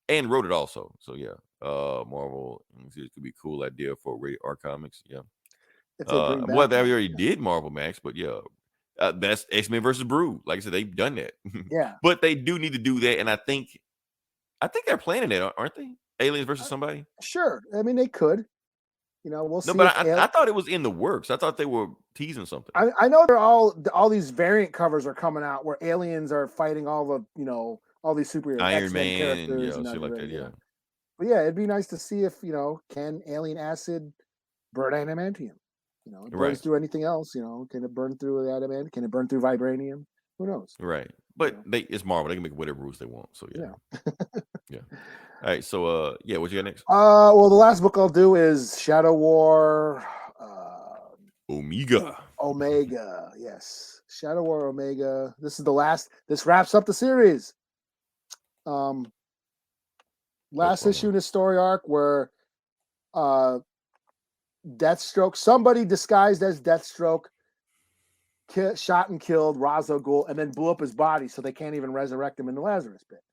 and wrote it also. So yeah, Marvel. It could be a cool idea for rated R comics. Yeah. If they bring back Well, they one, already did Marvel Max, but yeah, that's X-Men versus Brood. Like I said, they've done that. yeah, But they do need to do that, and I think they're planning it, aren't they? Aliens versus somebody. sure. I mean, they could. You know, we'll No, see. but If I thought it was in the works. I thought they were teasing something. I know they're all these variant covers are coming out where aliens are fighting all the all these superheroes, Iron X-Men Man, characters, and and shit like that. Yeah. But yeah, it'd be nice to see if can alien acid burn adamantium? It burns Right. through anything else. Can it burn through adamant? Can it burn through vibranium? Who knows? Right. But it's Marvel. They can make whatever rules they want. So yeah. Yeah. All right. So yeah, what you got next? Well, the last book I'll do is Shadow War Omega. Yes. Shadow War Omega. This is the last. This wraps up the series. Last issue in the story arc where Deathstroke, somebody disguised as Deathstroke, shot and killed Ra's al Ghul and then blew up his body so they can't even resurrect him in the Lazarus pit.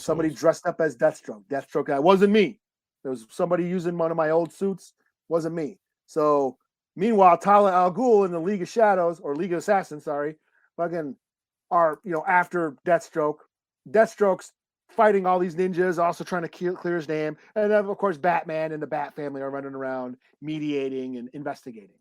Somebody dressed up as Deathstroke. Deathstroke guy wasn't me. There was somebody using one of my old suits. Wasn't me. So meanwhile, Talia al Ghul in the League of Shadows or League of Assassins, fucking are after Deathstroke. Deathstroke's fighting all these ninjas, also trying to clear his name, and then of course Batman and the Bat family are running around mediating and investigating.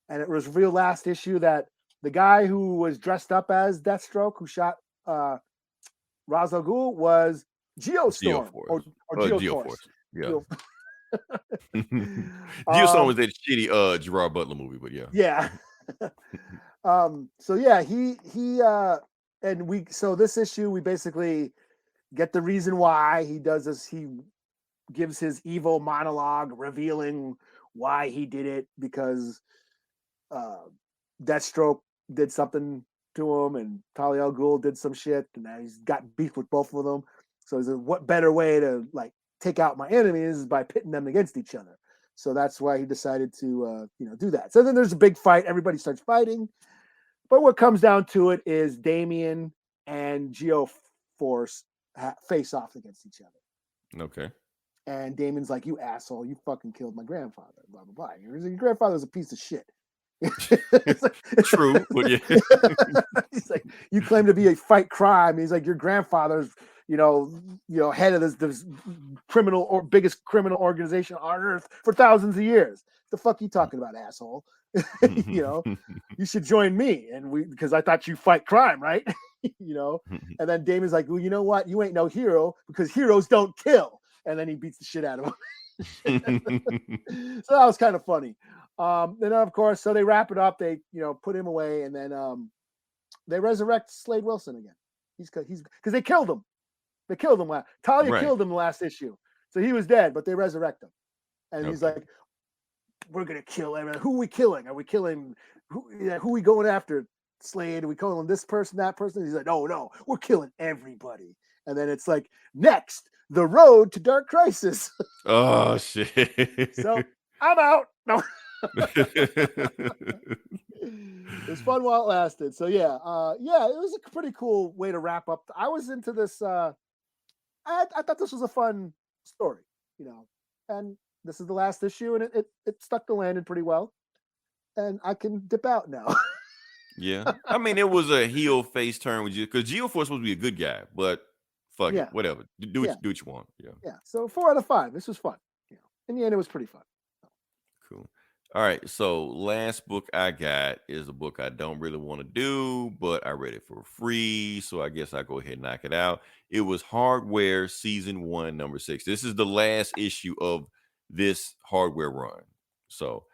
And it was revealed last issue that the guy who was dressed up as Deathstroke, who shot Ra's al Ghul, was Geostorm or Geoforce. Yeah. Geostorm was that shitty Gerard Butler movie, but yeah. Yeah. So yeah, he so this issue we basically get the reason why he does this. He gives his evil monologue revealing why he did it, because Deathstroke did something to him and Talia al Ghul did some shit, and now he's got beef with both of them. So he said, what better way to take out my enemies is by pitting them against each other. So that's why he decided to do that. So then there's a big fight. Everybody starts fighting. But what comes down to it is Damian and Geoforce face off against each other. Okay. And Damian's like, you asshole, you fucking killed my grandfather, blah, blah, blah. Your grandfather's a piece of shit. True, but yeah. He's like, you claim to be a fight crime. He's like, your grandfather's, head of this criminal or biggest criminal organization on earth for thousands of years. The fuck you talking about, asshole? You should join me, and because I thought you fight crime, right? And then Damian's like, well, you know what? You ain't no hero because heroes don't kill. And then he beats the shit out of him. So that was kind of funny. Then of course, so they wrap it up. They put him away, and then they resurrect Slade Wilson again. He's because they killed him. They killed him. Talia killed him the last issue, so he was dead. But they resurrect him, and he's like, "We're gonna kill everyone. Who are we killing? Are we killing who are we going after? Slade? Are we calling this person, that person?" He's like, "No, we're killing everybody." And then it's like, next, the road to Dark Crisis. Oh shit! So I'm out. No. It was fun while it lasted. So yeah, it was a pretty cool way to wrap up. I was into this. I thought this was a fun story, and this is the last issue, and it stuck the landing pretty well. And I can dip out now. Yeah, I mean, it was a heel face turn with you because Geoforce was supposed to be a good guy, but fuck it, whatever. Do what you want. Yeah. So 4 out of 5. This was fun. In the end, it was pretty fun. Cool. All right. So last book I got is a book I don't really want to do, but I read it for free, so I guess I'll go ahead and knock it out. It was Hardware Season 1, number 6. This is the last issue of this Hardware run. So,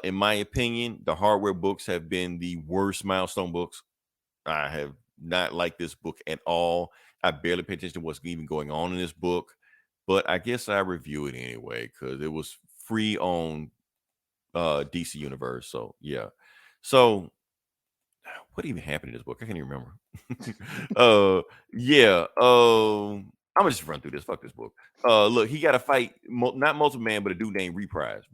in my opinion, the Hardware books have been the worst milestone books. I have not liked this book at all. I barely pay attention to what's even going on in this book, but I guess I review it anyway because it was free on DC Universe. So yeah. So what even happened in this book? I can't even remember. I'm gonna just run through this. Fuck this book. Look, he got to fight not multiple man, but a dude named Reprise.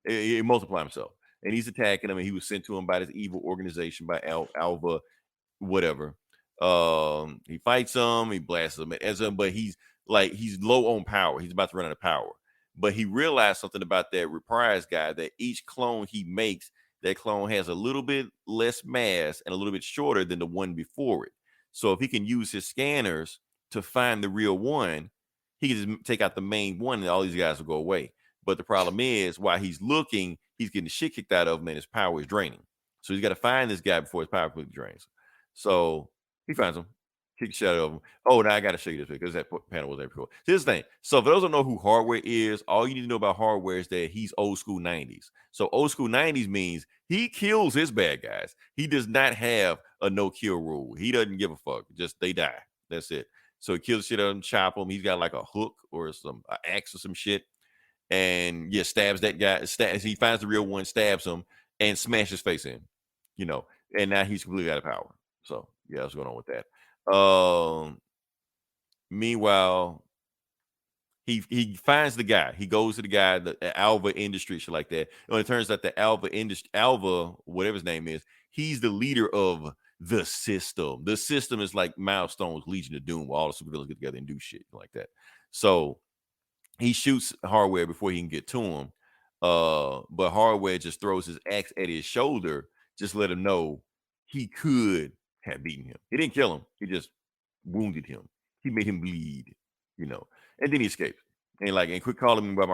He multiplied himself, and he's attacking him. And he was sent to him by this evil organization by Alva, whatever. He fights him. He blasts him, but he's low on power. He's about to run out of power. But he realized something about that Reprise guy, that each clone he makes, that clone has a little bit less mass and a little bit shorter than the one before it. So if he can use his scanners to find the real one, he can just take out the main one and all these guys will go away. But the problem is, while he's looking, he's getting the shit kicked out of him and his power is draining. So he's got to find this guy before his power completely drains. So he finds him, kick the shit out of him. Oh, now I got to show you this because that panel was there before. Here's the thing. So for those who don't know who Hardware is, all you need to know about Hardware is that he's old school 90s. So old school 90s means he kills his bad guys. He does not have a no kill rule. He doesn't give a fuck. Just they die. That's it. So he kills shit out of them, chop them. He's got like a hook or some axe or some shit. And yeah, stabs that guy. He finds the real one, stabs him, and smashes his face in. You know, and now he's completely out of power. So yeah, what's going on with that? Meanwhile, he finds the guy. He goes to the guy, the Alva Industries, shit like that. And it turns out the Alva, whatever his name is, he's the leader of the system. The system is like Milestone's Legion of Doom, where all the supervillains get together and do shit like that. So he shoots Hardware before he can get to him. But Hardware just throws his axe at his shoulder, just let him know he could have beaten him. He didn't kill him. He just wounded him. He made him bleed, you know. And then he escaped. And quit calling me by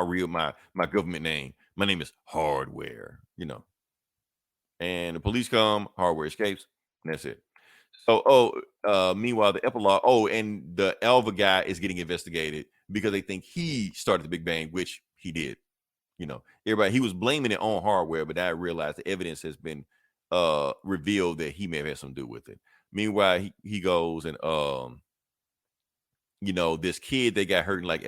my government name. My name is Hardware, you know. And the police come, Hardware escapes, and that's it. So, meanwhile, the epilogue, and the Alva guy is getting investigated because they think he started the Big Bang, which he did. You know, everybody, he was blaming it on Hardware, but I realized the evidence has been revealed that he may have had something to do with it. Meanwhile, he goes and you know, this kid that got hurt in like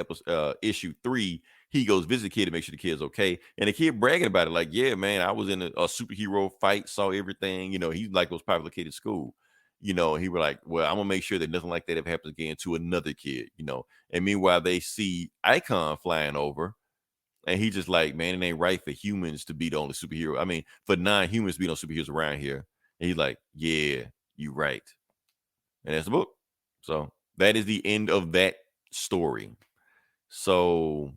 issue 3, he goes visit the kid to make sure the kid's okay. And the kid bragging about it, like, yeah, man, I was in a superhero fight, saw everything. You know, he's like those popular kid at school. You know, he was like, well, I'm gonna make sure that nothing like that ever happens again to another kid, you know. And meanwhile, they see Icon flying over, and he just like, man, it ain't right for humans to be the only superhero. I mean, for non-humans to be no superheroes around here. And he's like, yeah, you right. And that's the book. So that is the end of that story. So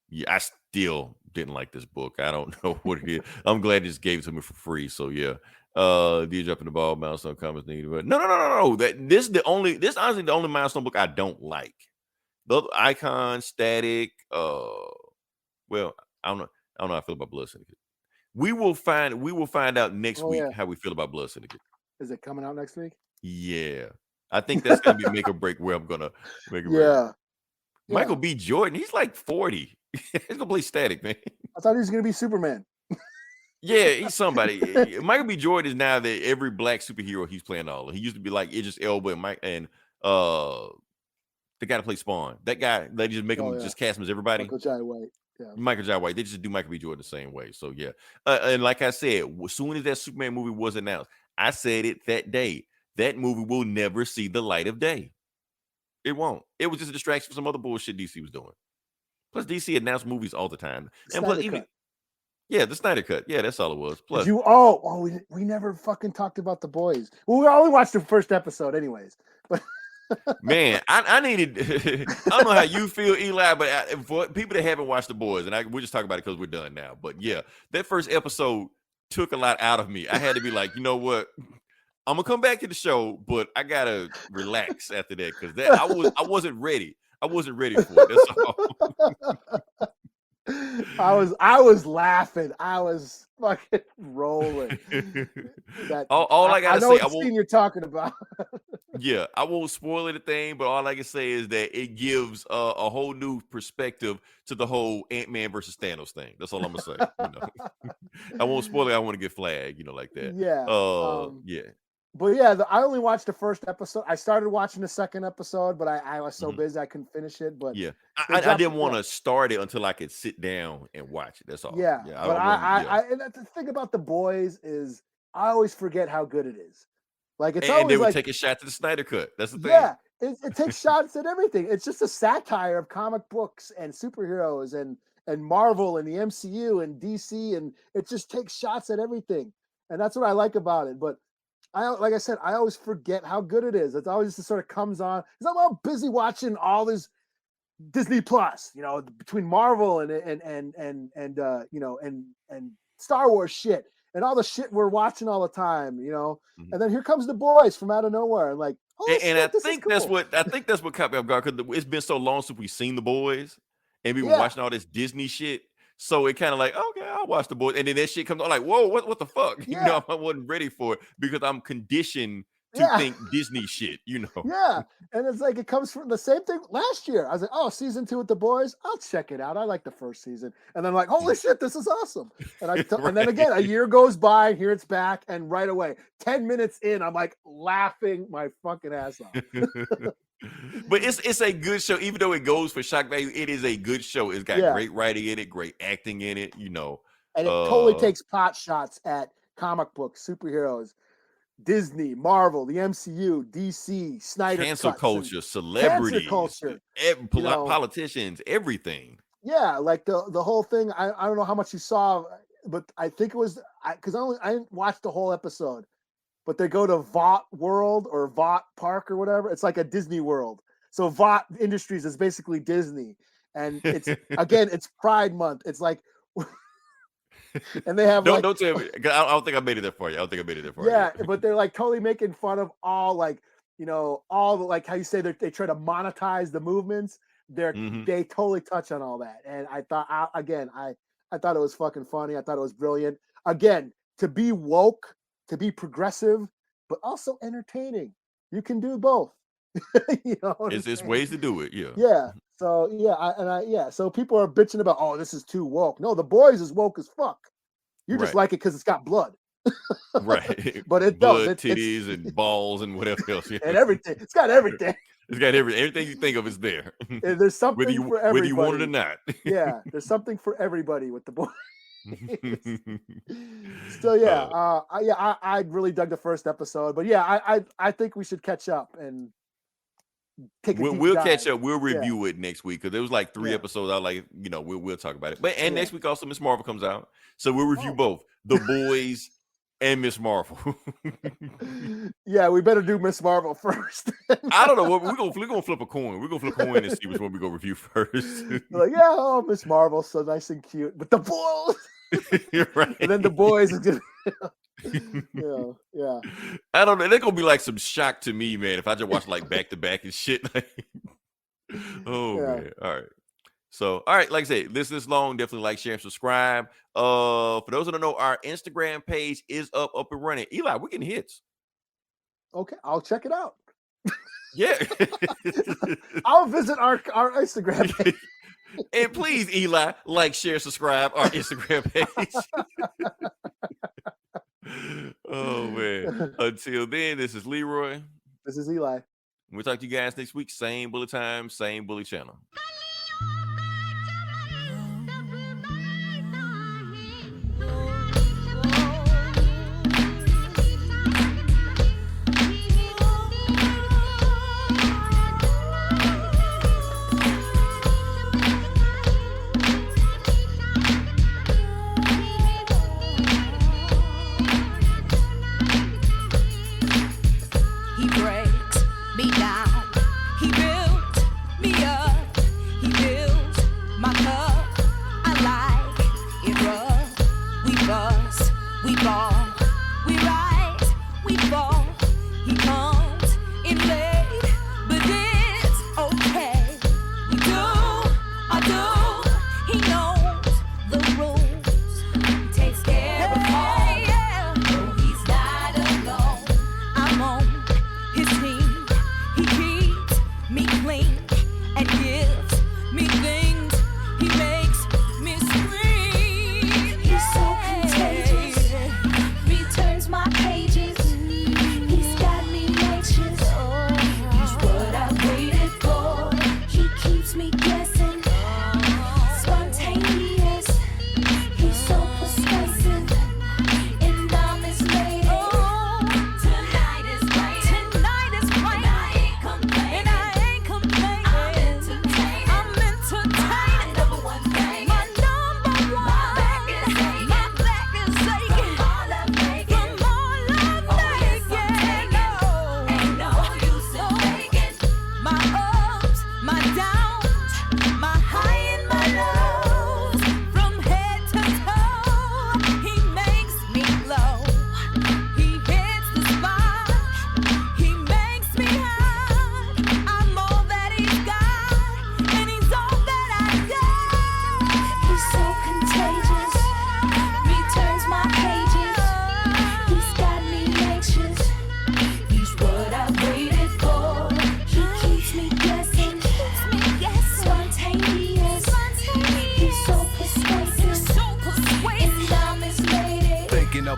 yeah, I still didn't like this book. I don't know what it is. I'm glad they just gave it to me for free. So yeah. Did dropping the ball, Milestone comments needed. But no. This honestly the only Milestone book I don't like. The other Icon, Static, well, I don't know how I feel about Blood Syndicate. We will find out next week how we feel about Blood Syndicate. Is it coming out next week? Yeah. I think that's gonna be make or break where I'm gonna make a break. Michael B. Jordan, he's like 40. He's gonna play Static, man. I thought he was gonna be Superman. Yeah, he's somebody. Michael B. Jordan is now that every black superhero he's playing all of. He used to be like Idris Elba and the guy to play Spawn. That guy, they just make him just cast him as everybody. Michael Jai White. Yeah. Michael Jai White. They just do Michael B. Jordan the same way. So yeah. And like I said, as soon as that Superman movie was announced, I said it that day. That movie will never see the light of day. It won't. It was just a distraction from some other bullshit DC was doing. Plus, DC announced movies all the time. And plus, the Snyder Cut. Yeah, that's all it was. Plus, we never fucking talked about The Boys. Well, we only watched the first episode, anyways. But man, I needed. I don't know how you feel, Eli, but for people that haven't watched The Boys, and we're just talking about it because we're done now. But yeah, that first episode took a lot out of me. I had to be like, you know what? I'm gonna come back to the show, but I gotta relax after that because I wasn't ready. I wasn't ready for it. That's all. I was laughing. I was fucking rolling. All I gotta say, I won't. You're talking about. Yeah, I won't spoil anything, but all I can say is that it gives a whole new perspective to the whole Ant-Man versus Thanos thing. That's all I'm gonna say. You know? I won't spoil it. I want to get flagged, like that. Yeah. Yeah. But yeah, I only watched the first episode. I started watching the second episode, but I was so busy I couldn't finish it. But yeah, I didn't want to start it until I could sit down and watch it. That's all. Yeah, but and the thing about The Boys is I always forget how good it is. Like it's always they would like, take a shot to the Snyder Cut. That's the thing. Yeah, it takes shots at everything. It's just a satire of comic books and superheroes and Marvel and the MCU and DC, and it just takes shots at everything. And that's what I like about it. But like I said, I always forget how good it is. It's always just sort of comes on. Because I'm all busy watching all these Disney Plus, between Marvel and Star Wars shit and all the shit we're watching all the time, Mhm. and then here comes The Boys from out of nowhere, and like, holy And shit, I this think is that's cool. what caught me off guard because it's been so long since we've seen The Boys, and we've been Yeah. watching all this Disney shit. So it kind of like, okay, I'll watch The Boys, and then that shit comes on like, whoa, what the fuck? Yeah. I wasn't ready for it because I'm conditioned to Yeah. think Disney shit. Yeah, and it's like it comes from the same thing last year. I was like, oh, season 2 with The Boys, I'll check it out. I like the first season, and then like, holy shit, this is awesome. And and then again, a year goes by, here it's back, and right away, 10 minutes in, I'm like laughing my fucking ass off. But it's a good show, even though it goes for shock value. It is a good show. It's got great writing in it, great acting in it. And it totally takes pot shots at comic books, superheroes, Disney, Marvel, the MCU, DC, Snyder cancel cuts, culture, celebrities, culture, politicians, everything. Yeah, like the whole thing. I don't know how much you saw, but I think it was because I didn't watch the whole episode. But they go to Vought World or Vought Park or whatever. It's like a Disney World. So Vought Industries is basically Disney, and it's again, it's Pride Month. It's like. And they have don't tell me. I don't think I made it there for you. Yeah, but they're like totally making fun of all like all the like how you say they try to monetize the movements. They totally touch on all that, and I thought I thought it was fucking funny. I thought it was brilliant. Again, to be woke, to be progressive, but also entertaining. You can do both. It's ways to do it. Yeah. Yeah. So so people are bitching about, oh, this is too woke. No, The Boys is woke as fuck. You just like it because it's got blood. Right. But it blood, does. titties, and balls, and whatever else. Yeah. And everything. It's got everything. It's got everything you think of is there. And there's something for everybody. Whether you want it or not. Yeah, there's something for everybody with The Boys. Still, yeah. I really dug the first episode, but yeah, I think we should catch up and take a deep we'll dive. catch up. We'll review it next week because there was like 3 episodes. I like, we'll talk about it. But next week also Miss Marvel comes out, so we'll review both The Boys and Miss Marvel. Yeah, we better do Miss Marvel first. I don't know what we're gonna flip a coin. We're gonna flip a coin and see which one we go review first. Like, Miss Marvel, so nice and cute, but The Boys. You're right. And then The Boys is gonna. Yeah. I don't know. They're gonna be like some shock to me, man. If I just watch like back to back and shit. Man. All right. So, all right, like I said, this long. Definitely like, share, and subscribe. For those that don't know, our Instagram page is up and running. Eli, we're getting hits. Okay, I'll check it out. Yeah. I'll visit our Instagram page. And please, Eli, like, share, subscribe our Instagram page. Oh man. Until then, this is Leroy. This is Eli. We'll talk to you guys next week. Same bullet time, same bully channel. He breaks me down. He built me up. He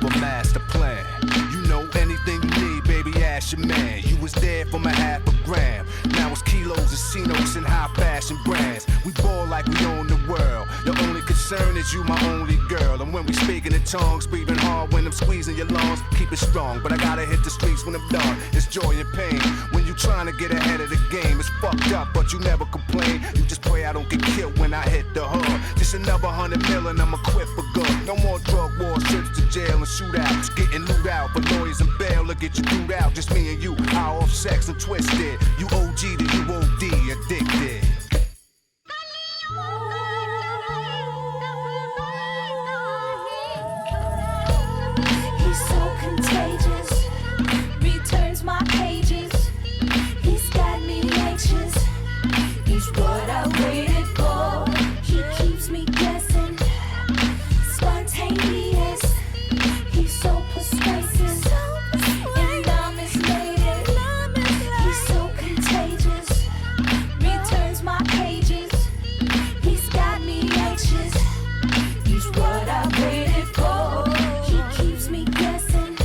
of a master plan. You know anything you need, baby, ask your man. You was there for my half a gram. Now it's kilos and C-notes and high fashion brands. We ball like we own the world. Your only concern is you, my only girl. And when we speaking in tongues, breathing hard when I'm squeezing your lungs. Keep it strong, but I gotta hit the streets when I'm done. It's joy and pain. When you trying to get ahead of the game, it's fucked up, but you never complain. You just pray I don't get killed when I hit the hood. Just another 100 million, I'm equipped for good. No more drug wars, trips to jail and shootouts. Getting loot out, but lawyers and bail will get you through out. Just me and you, high off sex and twisted. You OG to you OD, addicted. He's so contagious, returns my pages. He's got me anxious. He's what I waited for. He keeps me guessing, spontaneous. He's so persuasive, and I'm mismated. He's so contagious, returns my pages. He's got me anxious. He's what I waited for. He keeps me guessing,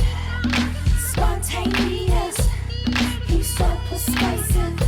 spontaneous. He's so persuasive,